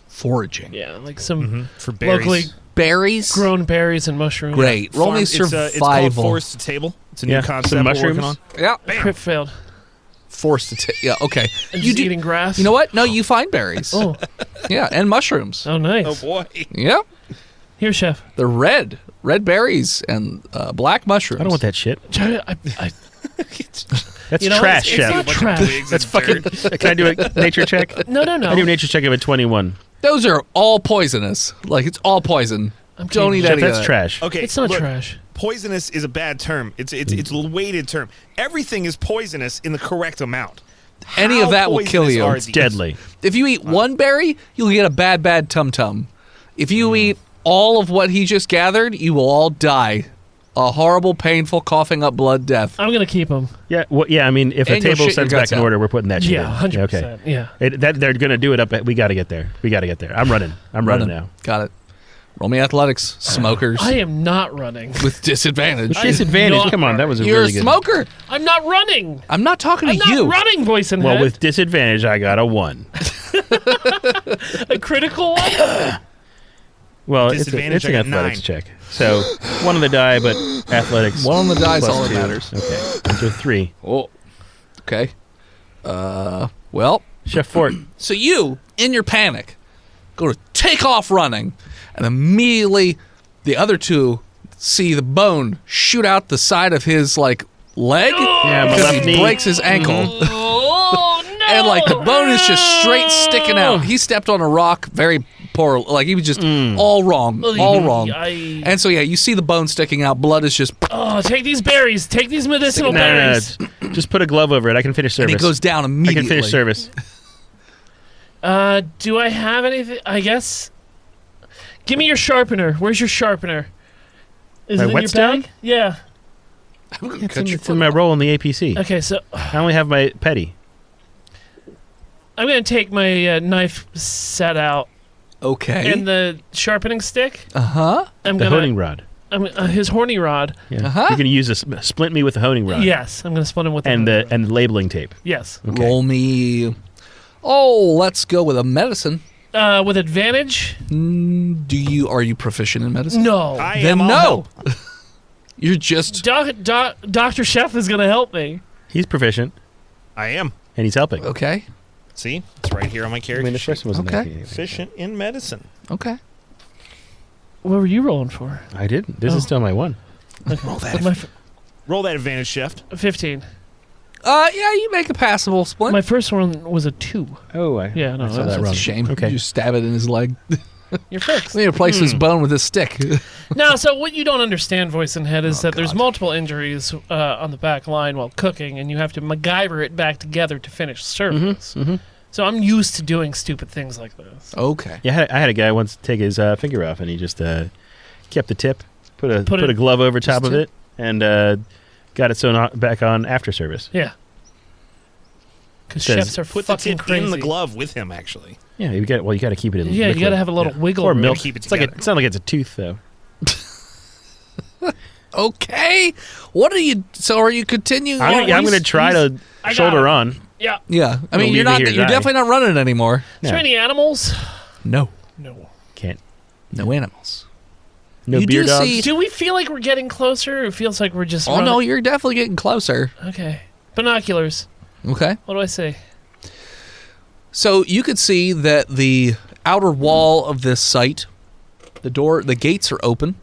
Foraging. Yeah, like some For berries. locally Berries? grown berries and mushrooms. Great. Roll me Farm- survival. It's called Forest to Table. It's a new Yeah, concept some we're working mushrooms. on. Yeah. Crit failed. Forced to take. Yeah, okay. And You just do. eating grass. You know what? No, you find berries. Oh, Yeah, and mushrooms. oh, nice. Oh, boy. Yep. Here, Chef. They're red. Red berries and black mushrooms. I don't want that shit. That's You know, trash, it's chef. not trash. That's fucking. Can I do a nature check? No. I do a nature check of a 21. Those are all poisonous. Like, it's all poison. I'm Don't kidding. eat Chef, any of that's that. trash. Okay, It's not look, trash. Poisonous is a bad term. It's a weighted term. Everything is poisonous in the correct amount. Any How of that will kill poisonous you. are It's these? deadly. If you eat one berry, you'll get a bad tum-tum. If you eat all of what he just gathered, you will all die. A horrible, painful, coughing up blood death. I'm gonna keep them. Yeah, well, yeah. I mean, if a And you'll table shit your sends back guts in out. order, we're putting that shit Yeah, in. 100%. Okay. Yeah. They're gonna do it up. We got to get there. We got to get there. I'm running. I'm running now. Got it. Roll me athletics, smokers. I am not running. with disadvantage. Disadvantage. not Come on, that was a You're really a good. smoker. I'm not running. I'm not talking I'm to not you. running, voice and Well, head. with disadvantage, I got a 1. A critical one. Well, it's Disadvantage, an I got athletics 9. check. So 1 on the die, but athletics. One on the die is plus all that 2. matters. Okay, so 3. Oh, okay. Well, Chef Fort. so you, in your panic, go to take off running, and immediately the other two see the bone shoot out the side of his leg Yeah, my because left he knee. breaks his ankle. Oh no! And like the bone is just straight sticking out. He stepped on a rock very poor, like he was just all wrong, all wrong. And so yeah, you see the bone sticking out. Blood is just, Oh, take these berries. Take these medicinal No, berries. Just put a glove over it. I can finish and service. he goes down I immediately. can finish service. Do I have anything? I guess. Give me your sharpener. Where's your sharpener? Is My it in your whetstone? bag? Yeah. It's in my role in the APC. Okay, so I only have my petty. I'm gonna take my knife set out Okay. and the sharpening stick. Uh-huh. I'm The gonna honing rod. his horny rod. Yeah. Uh-huh. You're gonna use this. Splint me with the honing rod. Yes, I'm gonna split him with And the the labeling tape. yes. Okay. Roll me. Oh, let's go with a medicine. With advantage? Are you proficient in medicine? No. I Then am all no. help. You're just Dr. Chef is gonna help me. He's proficient I am. and he's helping. okay. See? It's right here on my I character mean, the sheet. first one wasn't Okay. that Efficient in medicine. Okay. What were you rolling for? I didn't. This is still my 1. Roll that. My Roll that advantage shift. 15. Yeah, you make a passable splint. My first one was a 2. Oh, Yeah, no, I saw that's that That's wrong. a shame. Okay. You just stab it in his leg. You're fixed. We need to replace his bone with his stick. No, so what you don't understand, voice and head, is that there's God. multiple injuries on the back line while cooking, and you have to MacGyver it back together to finish service. So I'm used to doing stupid things like this. Okay. Yeah, I had a guy once take his finger off, and he just kept the tip, put Put a it- glove over top of tip? it, and got it sewn back on after service. Yeah. Because Says- chefs are Put the fucking tip crazy. in the glove with him, actually. Yeah, you got to keep it in. Yeah, you liquid. got to have a little wiggle or room. milk. Keep it It's like together. it's not like it's a tooth though. Okay. What are you? So are you continuing? I'm on? gonna try to I got shoulder it. on. Yeah. Yeah. I mean, We'll you're leave it not. here to You're die. definitely not running anymore. Is there No. any animals? No. No. Can't. No animals. No You beer do dogs. see- Do we feel like we're getting closer? Or it feels like we're just Oh running? no, you're definitely getting closer. Okay. Binoculars. Okay. What do I say? So you could see that the outer wall of this site, the gates are open.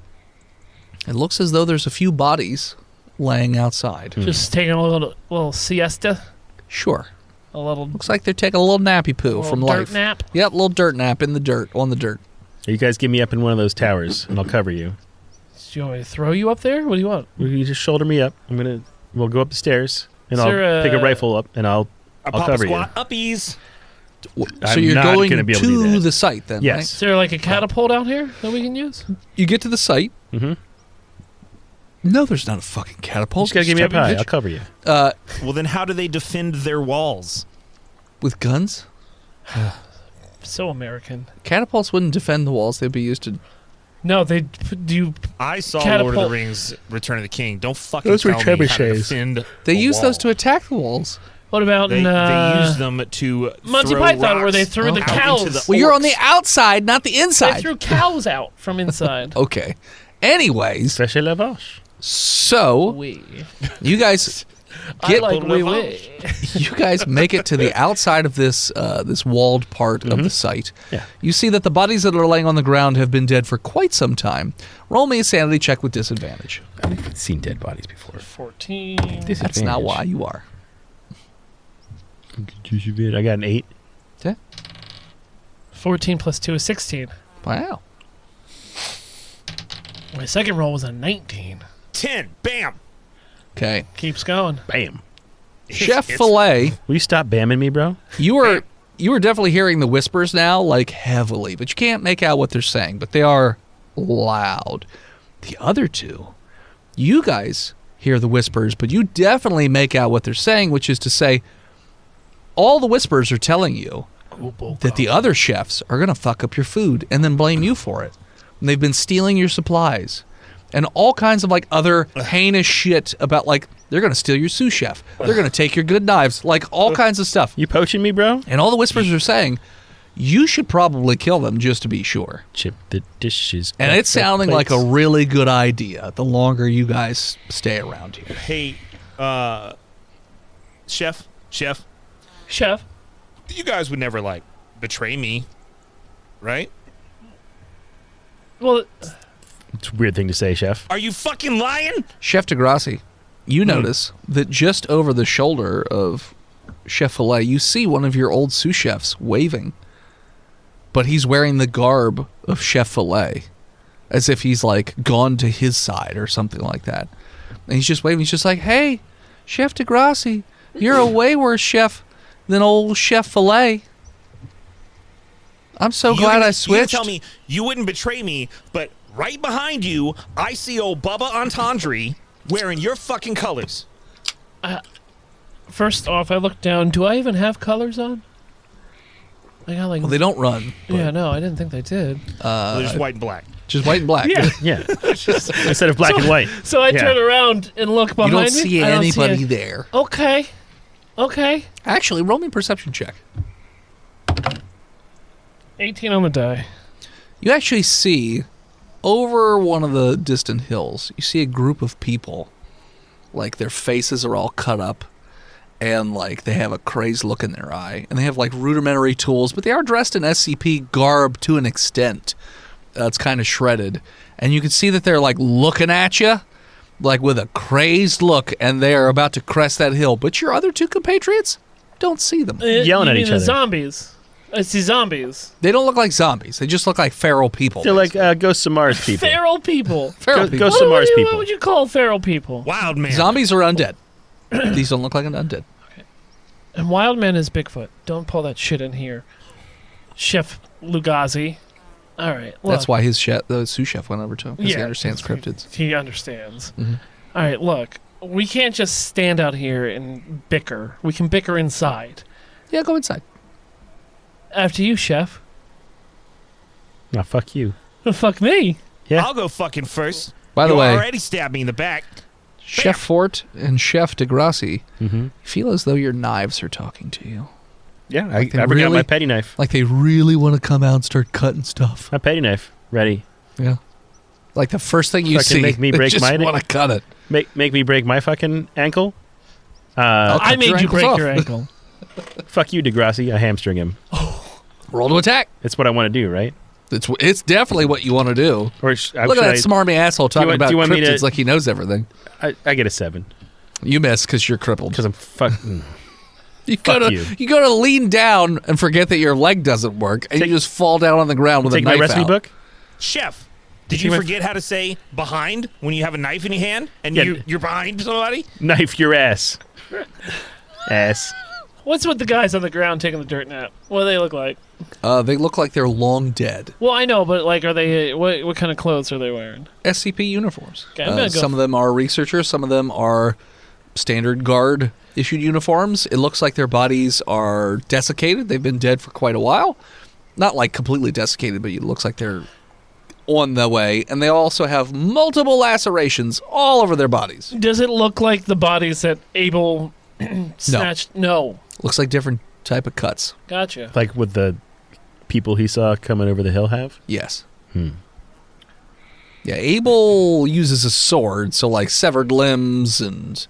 It looks as though there's a few bodies laying outside. Just taking a little siesta? Sure. A little, Looks like they're taking a little nappy poo little from dirt life. nap? Yep, little dirt nap in the dirt, on the dirt. You guys get me up in one of those towers, and I'll cover you. Do you want me to throw you up there? What do you want? You just shoulder me up. We'll go up the stairs, and Is I'll there pick a a- rifle up, and I'll Papa cover you. squat uppies. So I'm you're not going gonna be able to do to that. the site then, Yes. right? Is there like a catapult out here that we can use? You get to the site. Mm-hmm. No, there's not a fucking catapult. Just gotta get me up Stupid high. bitch. I'll cover you. Well, then how do they defend their walls? With guns? So American. Catapults wouldn't defend the walls. They'd be used to... No, they do. I saw Lord Catapult. of the Rings: Return of the King. Don't fucking Those were tell me how to trebuchets. defend. They a use wall. those to attack the walls. What about They, in they use them to Monty throw Python, where rocks they threw the out cows? into the Well, you're on the orcs. outside, not the They inside. threw cows out from inside. Okay. Anyways, Fechez la vache. so We. you guys I get like Little we. you guys make it to the outside of this this walled part of the site. Yeah. You see that the bodies that are laying on the ground have been dead for quite some time. Roll me a sanity check with disadvantage. I've seen dead bodies before. 14. That's not why you are. I got an 8. 14 plus 2 is 16. Wow. My second roll was a 19. 10. Bam. Keeps going. Bam. Chef It's- Filet, Will you stop bamming me, bro? you are you are definitely hearing the whispers now, like heavily, but you can't make out what they're saying, but they are loud. The other two, you guys hear the whispers, but you definitely make out what they're saying, which is to say, all the whispers are telling you that the other chefs are going to fuck up your food and then blame you for it. And they've been stealing your supplies and all kinds of like other heinous shit about like they're going to steal your sous chef. They're going to take your good knives, like all kinds of stuff. You poaching me, bro? And all the whispers are saying, you should probably kill them just to be sure. Chip the dishes. And it's sounding like a really good idea the longer you guys stay around here. Hey, Chef, Chef. you guys would never, like, betray me, right? Well, It's a weird thing to say, Chef. Are you fucking lying? Chef Degrassi, you notice that just over the shoulder of Chef Filet, you see one of your old sous chefs waving. But he's wearing the garb of Chef Filet, as if he's like gone to his side or something like that. And he's just waving. He's just like, hey, Chef Degrassi, you're a way worse chef than old Chef Filet. I'm so glad I switched. You tell me you wouldn't betray me, but right behind you, I see old Bubba Entendre wearing your fucking colors. first off, I looked down. Do I even have colors on? I got like. Well, they don't run. Yeah, no, I didn't think they did. They're just white and black. Just white and black. Yeah. Yeah. Instead of black and white. So I Yeah. turn around and look behind You me. don't see I don't anybody see there. Okay. Actually, roll me a perception check. 18 on the die. You actually see, over one of the distant hills, you see a group of people. Like, their faces are all cut up, and, like, they have a crazed look in their eye. And they have, like, rudimentary tools, but they are dressed in SCP garb to an extent. It's kind of shredded. And you can see that they're, like, looking at you, like, with a crazed look, and they're about to crest that hill. But your other two compatriots don't see them. Yelling You at mean each the other. Zombies. I see zombies. They don't look like zombies. They just look like feral people. They're like Ghosts of Mars people. Feral people. feral Go- people. Ghosts of Mars What people. would you call feral people? Wild man. Zombies are undead. These don't look like an undead. And Wild Man is Bigfoot. Don't pull that shit in here. Chef Lugazi. All right. Look. That's why the sous chef went over to him, because he understands cryptids. He understands. Mhm. All right, look. We can't just stand out here and bicker. We can bicker inside. Yeah, go inside. After you, Chef. Oh, fuck you. Fuck me. Yeah. I'll go fucking first. By the you way, already stabbed me in the back. Chef Fort and Chef Degrassi Mm-hmm. feel as though your knives are talking to you. Yeah, I Like they forgot really- my petty knife. Like they really want to come out and start cutting stuff. My petty knife. Ready. Yeah. Like the first thing you Fucking see, make me they break just my- want to cut it. Make me break my fucking ankle. I'll I cut made your you ankles break off. your ankle. Fuck you, Degrassi. I hamstring him. Roll to attack. It's what I want to do, right? It's definitely what you want to do. Or Look at that smarmy asshole talking about do you want me to- cryptids like he knows everything. I get a 7 You miss because you're crippled. because I'm fucking. You Fuck go to you. go to lean down and forget that your leg doesn't work, and Take- you just fall down on the ground with Take a my knife recipe out. book. Chef, did Take you my- forget how to say behind when you have a knife in your hand and Yeah. you're behind somebody? Knife your ass. Ass. What's with the guys on the ground taking the dirt nap? What do they look like? They look like they're long dead. Well, I know, but like, are they? What kind of clothes are they wearing? SCP uniforms. Okay, I'm gonna go- Some of them are researchers. Some of them are standard guard issued uniforms. It looks like their bodies are desiccated. They've been dead for quite a while. Not like completely desiccated, but it looks like they're on the way. And they also have multiple lacerations all over their bodies. Does it look like the bodies that Abel snatched? No. Looks like different type of cuts. Gotcha. Like what the people he saw coming over the hill have. Yes. Hmm. Yeah, Abel uses a sword, so like severed limbs and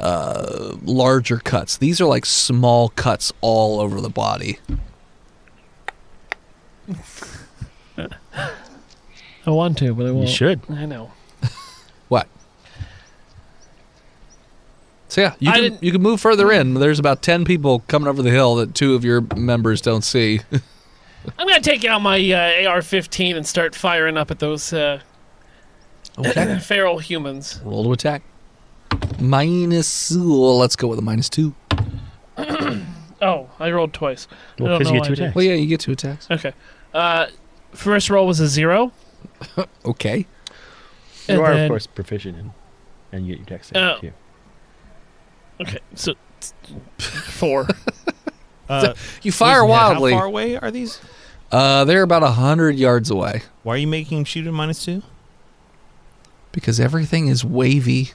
larger cuts. These are like small cuts all over the body. I want to, but I won't. You should. I know. What? So yeah, I didn't- you can move further in. There's about 10 people coming over the hill that 2 of your members don't see. I'm gonna take out my AR-15 and start firing up at those Okay. feral humans. Roll to attack. Let's go with a -2. Oh, I rolled twice. Well, I don't 'cause know you why get 2 I did. attacks. Well, yeah, you get 2 attacks. Okay. First roll was a 0. Okay. You and are, then- of course, proficient in, and you get your dex save, Oh. too. Okay, so 4. You fire wildly. How far away are these? They're about 100 yards away Why are you making him shoot at -2? because everything is wavy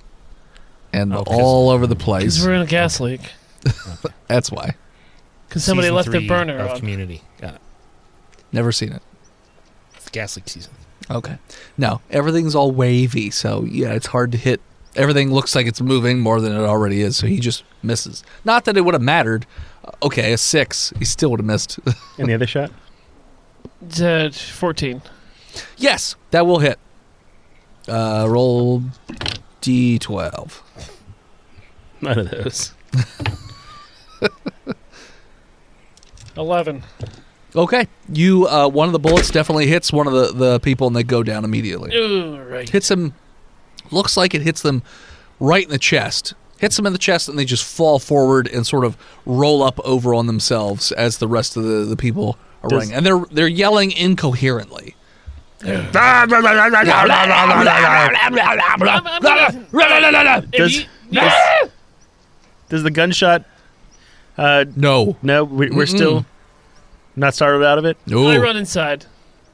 and Oh, because- all over the Because place. we're in a gas leak. That's why. Because somebody Season left their 3 burner of on. Community. Got it. Never seen it. It's gas leak season. Okay. No, everything's all wavy, so yeah, it's hard to hit. Everything looks like it's moving more than it already is, so he just misses. Not that it would have mattered. Okay, a 6. He still would have missed. And the other shot? 14. Yes, that will hit. Roll D12. None of those. 11. Okay. You one of the bullets definitely hits one of the people and they go down immediately. Ooh, right. Hits him. Looks like it hits them right in the chest. Hits them in the chest and they just fall forward and sort of roll up over on themselves as the rest of the people are running. And they're yelling incoherently. Does the gunshot... No. No, we're still not startled out of it? No. I run inside.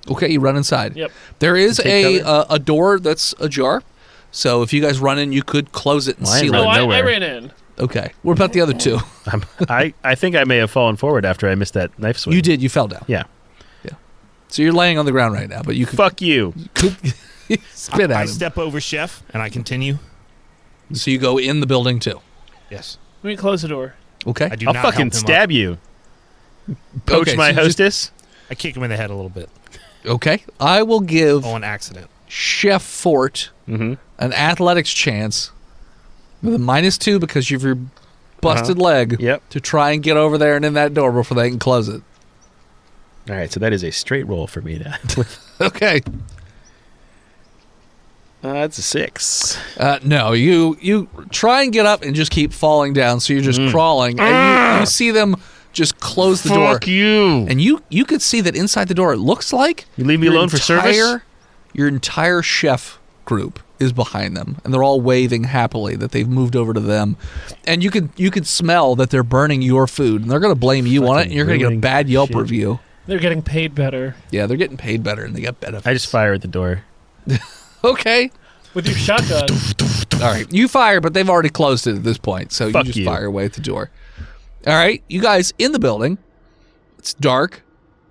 Okay, you run inside. Yep. There is Take a door that's ajar. So if you guys run in, you could close it and Well, I seal ain't No, it. run I nowhere. ran in. Okay. What about the other two? I think I may have fallen forward after I missed that knife swing. You did. You fell down. Yeah. So you're laying on the ground right now, but you could Fuck you. spit I at him. step over Chef and I continue. So you go in the building too. Yes. Let me close the door. Okay. I do I'll not fucking help him stab up. you. Poach Okay, my so you just- hostess. I kick him in the head a little bit. Okay. I will give On accident. Chef Fort Mm-hmm. an athletics chance with a -2 because of your busted leg Yep. to try and get over there and in that door before they can close it. All right, so that is a straight roll for me. Okay. That's a 6. No, you try and get up and just keep falling down, so you're just crawling. And you see them just close the door. Fuck you. And you could see that inside the door, it looks like You leave me your alone for service? Your entire chef group is behind them, and they're all waving happily that they've moved over to them. And you could smell that they're burning your food, and they're going to blame you on it, and you're going to get a ruining bad Yelp shit. review. They're getting paid better. Yeah, they're getting paid better, and they got benefits. I just fire at the door. Okay. With your shotgun. All right, you fire, but they've already closed it at this point, so Fuck you just you. fire away at the door. All right, you guys in the building. It's dark,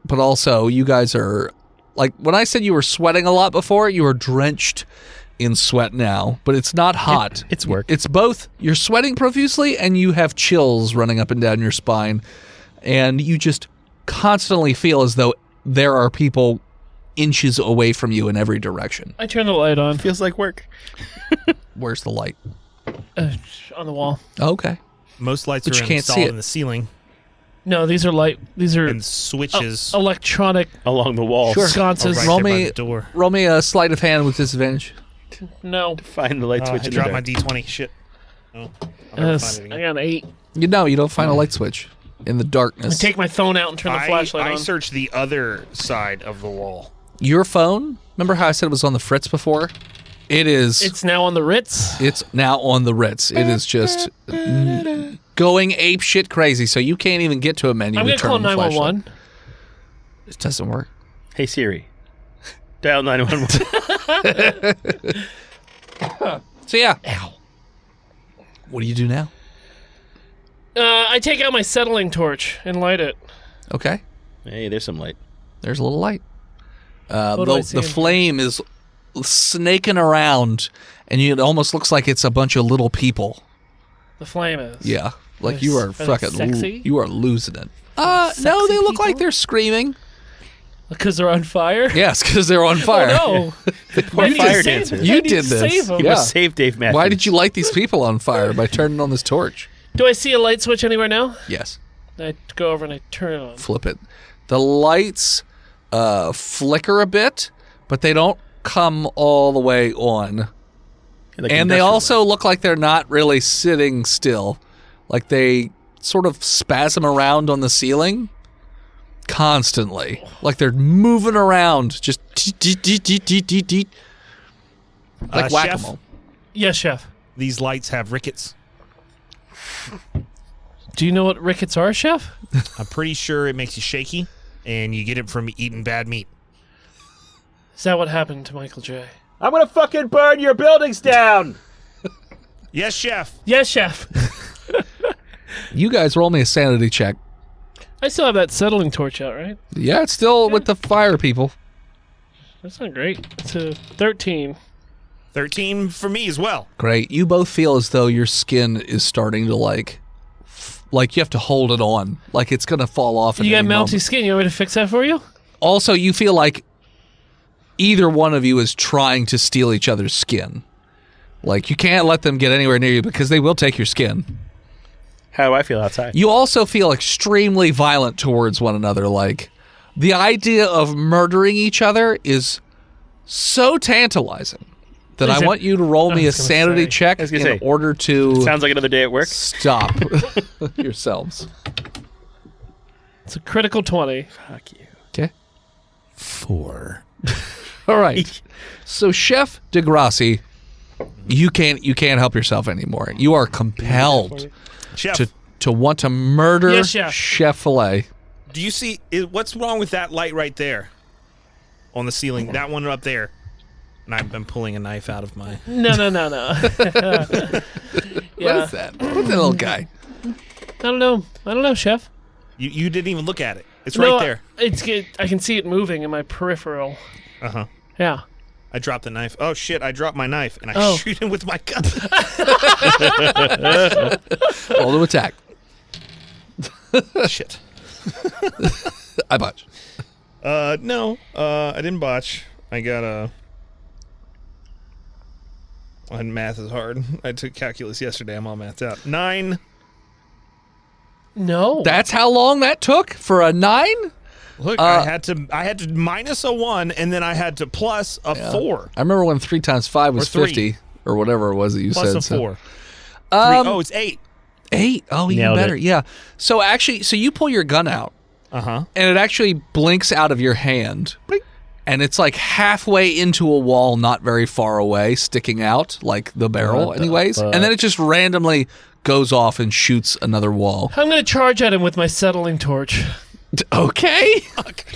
but also you guys are, like, when I said you were sweating a lot before, you are drenched in sweat now, but it's not hot. It's work. It's both. You're sweating profusely, and you have chills running up and down your spine, and you just constantly feel as though there are people inches away from you in every direction. I turn the light on. Feels like work. Where's the light? On the wall. Okay. Most lights But you are can't see installed it. in the ceiling No, these are light. These are and switches electronic Along the wall. Sure. are sconces. right Roll there by me- the door. Roll me a sleight of hand with disadvantage. No. Find the light Oh, switch I in the dropped my dark. D20. Shit. Oh, I'll never find it I again. got an 8. You know, you don't find a light switch in the I darkness. take my phone out and turn the flashlight I on. searched the other side of the wall. Your phone, remember how I said it was on the fritz before? It is. It's now on the Ritz. It's now on the Ritz. It is just going ape shit crazy, so you can't even get to a menu I'm to going to turn call on the flashlight. 911. It doesn't work. Hey Siri, dial 911. So yeah. Ow. What do you do now? I take out my settling torch and light it. Okay. Hey, there's some light. There's a little light. What do I see The in flame is snaking around, and it almost looks like it's a bunch of little people. The flame is. Yeah, like Are you are they fucking. sexy? You are losing it. No, Sexy they look like people? they're screaming. Because they're on fire? Yes, because they're on fire. Oh, no. I need to fire save dancer. them. You I need did to this. Save them. You Yeah. must save Dave Matthews. Why did you light these people on fire by turning on this torch? Do I see a light switch anywhere now? Yes, I go over and I turn it on. flip it. The lights flicker a bit, but they don't come all the way on. Like And they industrial also look like they're not really sitting still. Like they sort of spasm around on the ceiling constantly. Like they're moving around, just like whack-a-mole. Yes, chef. These lights have rickets. Do you know what rickets are, chef? I'm pretty sure it makes you shaky, and you get it from eating bad meat. Is that what happened to Michael J? I'm gonna fucking burn your buildings down. Yes, chef. Yes, chef. You guys roll me a sanity check. I still have that settling torch out, right? Yeah, it's still with the fire people. That's not great. It's a 13. 13 for me as well. Great. You both feel as though your skin is starting to like you have to hold it on, like it's gonna fall off. You got melty skin. You want me to fix that for you? Also, you feel like either one of you is trying to steal each other's skin. Like you can't let them get anywhere near you because they will take your skin. How do I feel outside? You also feel extremely violent towards one another. Like the idea of murdering each other is so tantalizing that I want you to roll me a sanity check in order to Sounds like another day at work. stop yourselves. It's a critical 20. Fuck you. Okay. 4. All right. So Chef Degrassi, you can't help yourself anymore. You are compelled Chef, to want to murder Yes, Chef. Chef Filet. do you see what's wrong with that light right there on the ceiling? That one up there. And I've been pulling a knife out of my... No. What is that? What's that little guy? I don't know, chef. You didn't even look at it. It's No, right there. I can see it moving in my peripheral. Uh-huh. Yeah. I dropped the knife. Oh, shit, I dropped my knife, and I shoot him with my gun. Roll to attack. Shit. I botched. No, I didn't botch. I got a... And math is hard. I took calculus yesterday. I'm all mathed out. 9. No. That's how long that took for a 9? Look, I had to minus a 1, and then I had to plus a 4. I remember when 3 times 5 was 3. 50, or whatever it was that you Plus said. a 4. So. 3. It's 8. 8. Oh, even Nailed better. it. Yeah. So actually, you pull your gun out, Uh-huh. and it actually blinks out of your hand. Blink. And it's like halfway into a wall, not very far away, sticking out, like the barrel, anyways. And then it just randomly goes off and shoots another wall. I'm going to charge at him with my settling torch. Okay.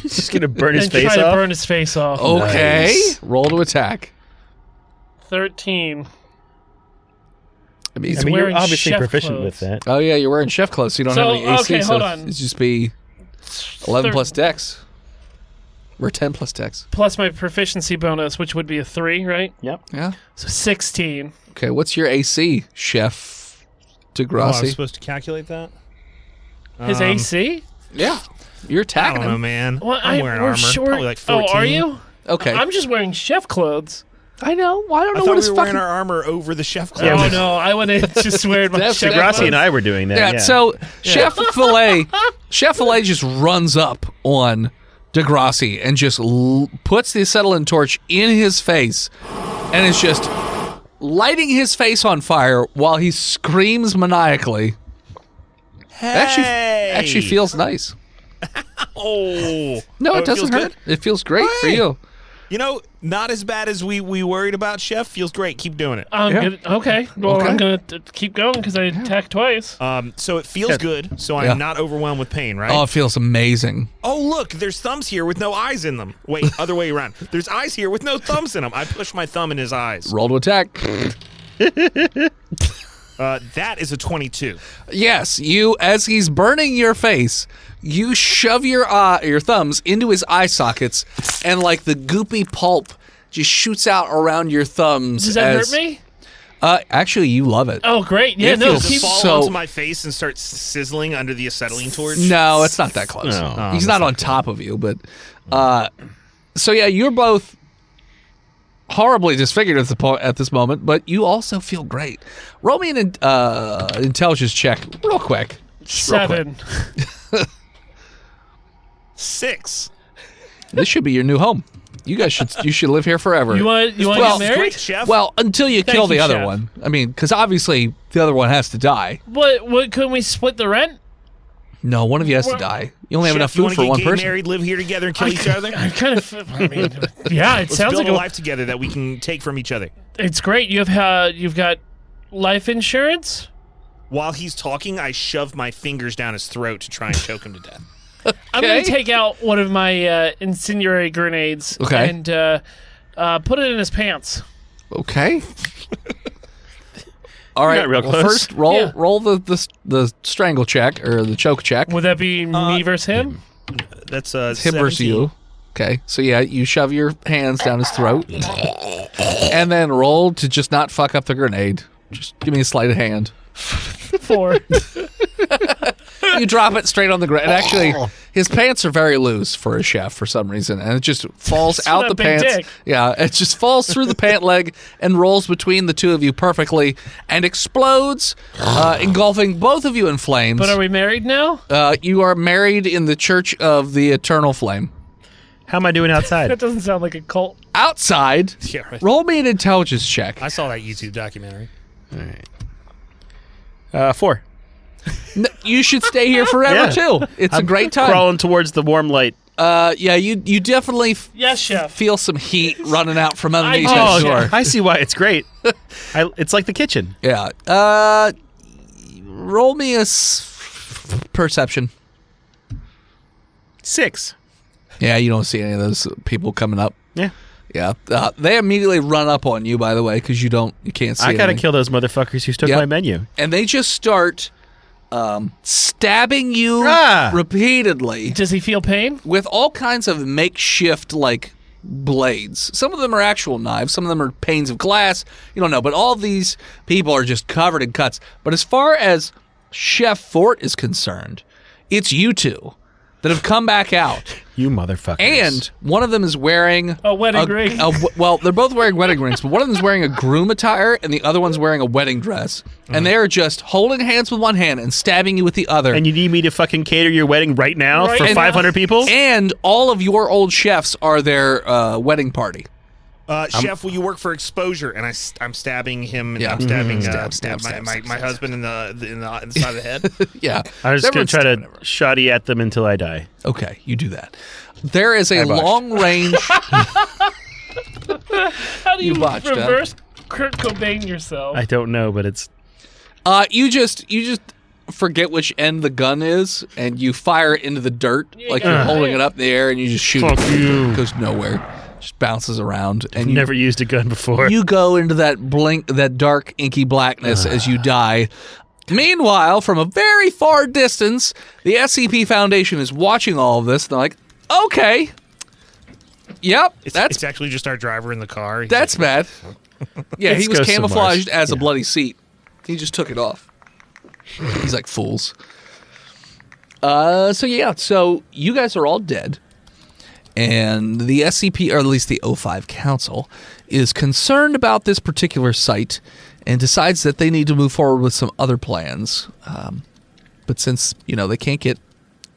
He's just gonna burn his and face try to off. burn his face off. Okay. Nice. Roll to attack. 13. I mean, you're wearing obviously chef proficient clothes. with that. Oh, yeah, you're wearing chef clothes, so you don't So, have any AC. okay, so hold on. It's just be 11 Thir- plus dex. Or 10 plus dex. Plus my proficiency bonus, which would be a 3, right? Yep. Yeah. So 16. Okay, what's your AC, Chef Oh, I was Degrassi? supposed to calculate that? His AC? Yeah. You're I attacking don't know, him. man. Well, I'm wearing we're armor. Short. Probably like 14. Oh, are you? Okay. I'm just wearing chef clothes. I know. Well, I don't I know thought what we his were fucking... wearing our armor over the chef Yeah, clothes. Oh, no. I want to just wear my That's chef Degrassi clothes. and I were doing that. Yeah, Yeah. so Chef Filet just runs up on Degrassi and just puts the acetylene torch in his face and is just lighting his face on fire while he screams maniacally. Hey! Actually feels nice. Oh. No, Oh, it doesn't feels hurt. good? It feels great for Hey. you. You know, not as bad as we worried about, Chef. Feels great. Keep doing it. Okay. Well, Okay. I'm going to keep going because I attacked twice. So it feels good, so I'm Yeah. not overwhelmed with pain, right? Oh, it feels amazing. Oh, look, there's thumbs here with no eyes in them. Wait, other way around. There's eyes here with no thumbs in them. I push my thumb in his eyes. Roll to attack. That is a 22. Yes, you, as he's burning your face, you shove your thumbs into his eye sockets, and like the goopy pulp just shoots out around your thumbs. Does that hurt me? Actually, you love it. Oh, great. Yeah, It no. feels Does it Keep, fall So- onto my face and start sizzling under the acetylene torch? No, it's not that close. No. He's not on top of you, but so yeah, you're both horribly disfigured at this moment, but you also feel great. Roll me an intelligence check, real quick. Just real quick. 7. 6. This should be your new home. You guys should live here forever. You want to Well, get married? Great, chef. Well, until you Thank kill the you, other Chef. one. I mean, because obviously the other one has to die. What? Couldn't we split the rent? No, one of you has to die. You only have enough Chef, you food wanna for get one gay, person. married, live here together, and kill each other? I kind of. I mean, yeah, it Let's sounds build like a life together that we can take from each other. it's great. You've got life insurance. While he's talking, I shove my fingers down his throat to try and choke him to death. I'm going Okay. to take out one of my incendiary grenades Okay. and put it in his pants. Okay. All right. got real well, close. first, roll Yeah. roll the strangle check or the choke check. Would that be me versus him? That's Him 17. versus you. Okay. So yeah, you shove your hands down his throat, and then roll to just not fuck up the grenade. Just give me a sleight of hand. 4. You drop it straight on the ground. And actually, his pants are very loose for a chef for some reason, and it just falls That's out what the a big pants. dick. Yeah, it just falls through the pant leg and rolls between the two of you perfectly, and explodes, engulfing both of you in flames. But are we married now? You are married in the Church of the Eternal Flame. How am I doing outside? That doesn't sound like a cult. Outside, Yeah, right. roll me an intelligence check. I saw that YouTube documentary. All right. 4. You should stay here forever Yeah. too. It's a great time. Crawling towards the warm light. Yeah, you definitely Yes, chef. feel some heat running out from underneath do, that Chef. door. I see why it's great. It's like the kitchen. Yeah. Roll me a perception. 6. Yeah, you don't see any of those people coming up. Yeah. Yeah. They immediately run up on you, by the way, because you can't see I gotta anything. kill those motherfuckers who took Yep. my menu. And they just start stabbing you Ah! repeatedly Does he feel pain? with all kinds of makeshift, like, blades. Some of them are actual knives. Some of them are panes of glass. You don't know. But all these people are just covered in cuts. But as far as Chef Fort is concerned, it's you two that have come back out. You motherfuckers. And one of them is wearing A wedding ring. well, they're both wearing wedding rings, but one of them is wearing a groom attire, and the other one's wearing a wedding dress. And they are just holding hands with one hand and stabbing you with the other. And you need me to fucking cater your wedding right now Right for now. 500 people? And all of your old chefs are their wedding party. Chef, will you work for exposure? And I'm stabbing him. And Yeah. I'm stabbing Stab, my husband in the side of the head. Yeah, I'm just going Everyone's to try to doing whatever. shoddy at them until I die. Okay, you do that. There is a I botched. long range. How do you, botched, huh? reverse Kurt Cobain yourself? I don't know, but it's... You just forget which end the gun is, and you fire it into the dirt like you're got it. holding it up in the air, and you just shoot. Fuck it. you. It goes nowhere. Just bounces around, and you Never used a gun before. you go into that dark, inky blackness as you die. Meanwhile, from a very far distance, the SCP Foundation is watching all of this. And they're like, "Okay, yep, It's actually just our driver in the car. He's that's like, bad." Yeah, Let's he was go somewhere. camouflaged as a Yeah. bloody seat. He just took it off. He's like fools. So you guys are all dead. And the SCP, or at least the O5 Council, is concerned about this particular site and decides that they need to move forward with some other plans. But since, they can't get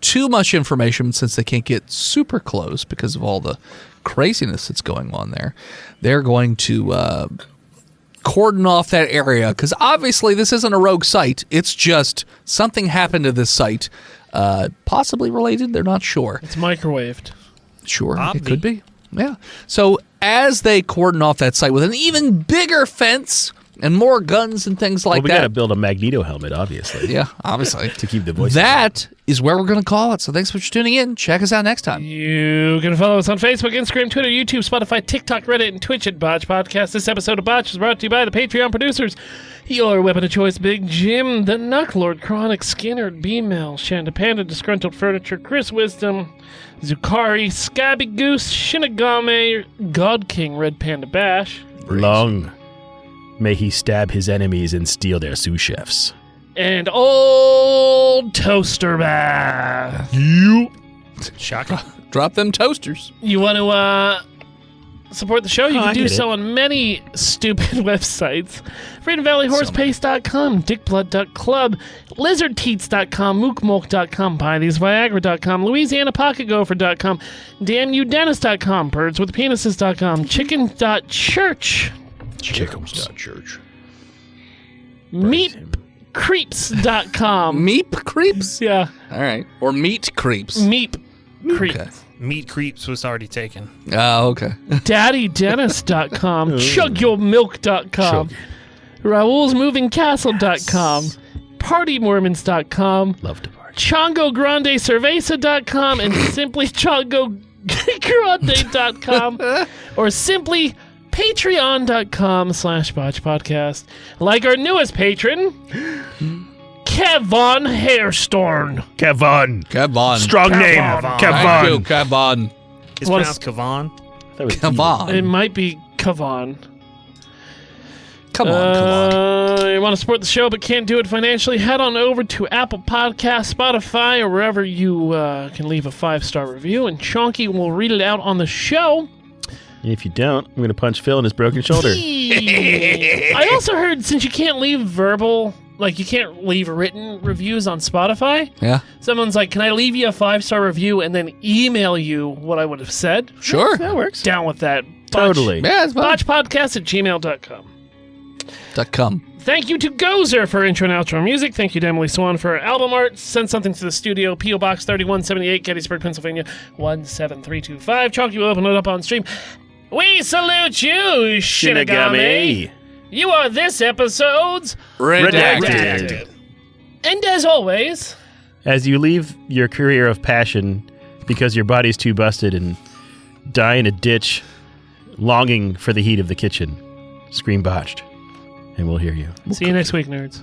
too much information, since they can't get super close because of all the craziness that's going on there, they're going to cordon off that area. Because obviously this isn't a rogue site. It's just something happened to this site. Possibly related, they're not sure. It's microwaved. Sure, Obvi. it could be. Yeah. So as they cordon off that site with an even bigger fence and more guns and things like we got to that. build a Magneto helmet, obviously, Yeah, obviously. to keep the voice. That is where we're going to call it. So thanks for tuning in. Check us out next time. You can follow us on Facebook, Instagram, Twitter, YouTube, Spotify, TikTok, Reddit, and Twitch at Botched Podcast. This episode of Botched is brought to you by the Patreon producers. Your weapon of choice, Big Jim, the Knucklord, Chronic, Skinner, B-Mel, Shanda Panda, Disgruntled Furniture, Chris Wisdom, Zukari, Scabby Goose, Shinigami, God King, Red Panda Bash, Long may he stab his enemies and steal their sous chefs. and Old Toaster Bath. Shocking. Drop them toasters. You want to support the show, you I can do get so it. on many stupid websites. FreedomValleyHorsePace.com, DickBlood.club, LizardTeats.com, MookMolk.com, BuyTheseViagra.com, LouisianaPocketGopher.com, DamnYouDennis.com, BirdsWithPenises.com, Chicken.church, Chickens.church. MeepCreeps.com. Meep creeps? Yeah, All right. Or meat creeps. Meep Creeps. Okay. Meat Creeps was already taken. Oh, okay. DaddyDennis.com, ChugYourMilk.com, RaulsMovingCastle.com, PartyMormons.com, Love to party. ChongoGrandeCerveza.com, and SimplyChongoGrande.com, or simply Patreon.com/BotchPodcast. Like our newest patron, Kevon Hairstorn. Kevon. Kevon. Strong name. Kevon. Thank you, Kevon. Kevon. It's What pronounced Kavon. That was Kevon. It might be Kevon. Come on. You want to support the show but can't do it financially? Head on over to Apple Podcasts, Spotify, or wherever you can leave a 5-star review, and Chonky will read it out on the show. And if you don't, I'm going to punch Phil in his broken shoulder. I also heard since you can't leave verbal, like you can't leave written reviews on Spotify, Yeah. someone's like, can I leave you a 5-star review and then email you what I would have said? Sure. That works. Down with that. Totally. Yeah, it's fine. Botchpodcast@gmail.com. .com. Thank you to Gozer for intro and outro music. Thank you to Emily Swan for album art. Send something to the studio. P.O. Box 3178, Gettysburg, Pennsylvania, 17325. Chalky will open it up on stream. We salute you, Shinigami. You are this episode's Redacted. And as always, As you leave your career of passion because your body's too busted and die in a ditch, longing for the heat of the kitchen, scream Botched, and we'll hear you. see you next week, nerds.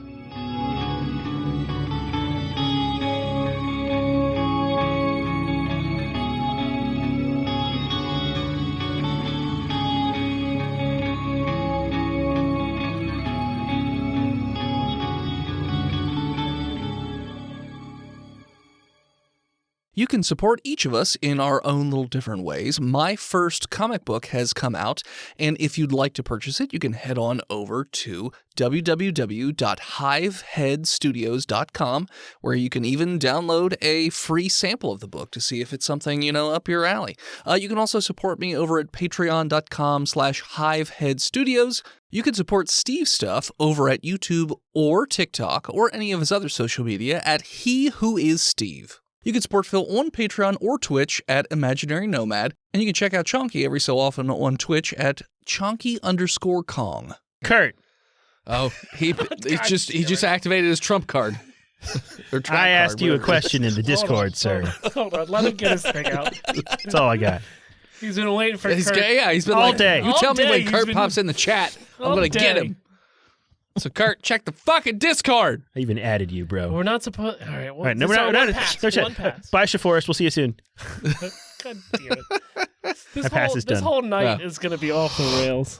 You can support each of us in our own little different ways. My first comic book has come out, and if you'd like to purchase it, you can head on over to www.hiveheadstudios.com, where you can even download a free sample of the book to see if it's something, up your alley. You can also support me over at patreon.com/hiveheadstudios. You can support Steve's stuff over at YouTube or TikTok or any of his other social media at He Who Is Steve. You can support Phil on Patreon or Twitch at Imaginary Nomad, and you can check out Chonky every so often on Twitch at Chonky_Kong. Kurt, Oh, he just activated his trump card. Or trap I card, asked you a whatever it is. question in the Discord, sir. Hold on, let him get his thing out. That's all I got. He's been waiting for He's Kurt. he's been All like, day. You All tell me day when he's Kurt been- pops in the chat, I'm all gonna get day. him. So Kurt, check the fucking Discord. I even added you, bro. We're not supposed. All right, well, All right, no, this we're is not. one pass. No, One pass. Bye, Shaforest. We'll see you soon. God damn it! My pass is This done. whole night Yeah. is going to be off the rails.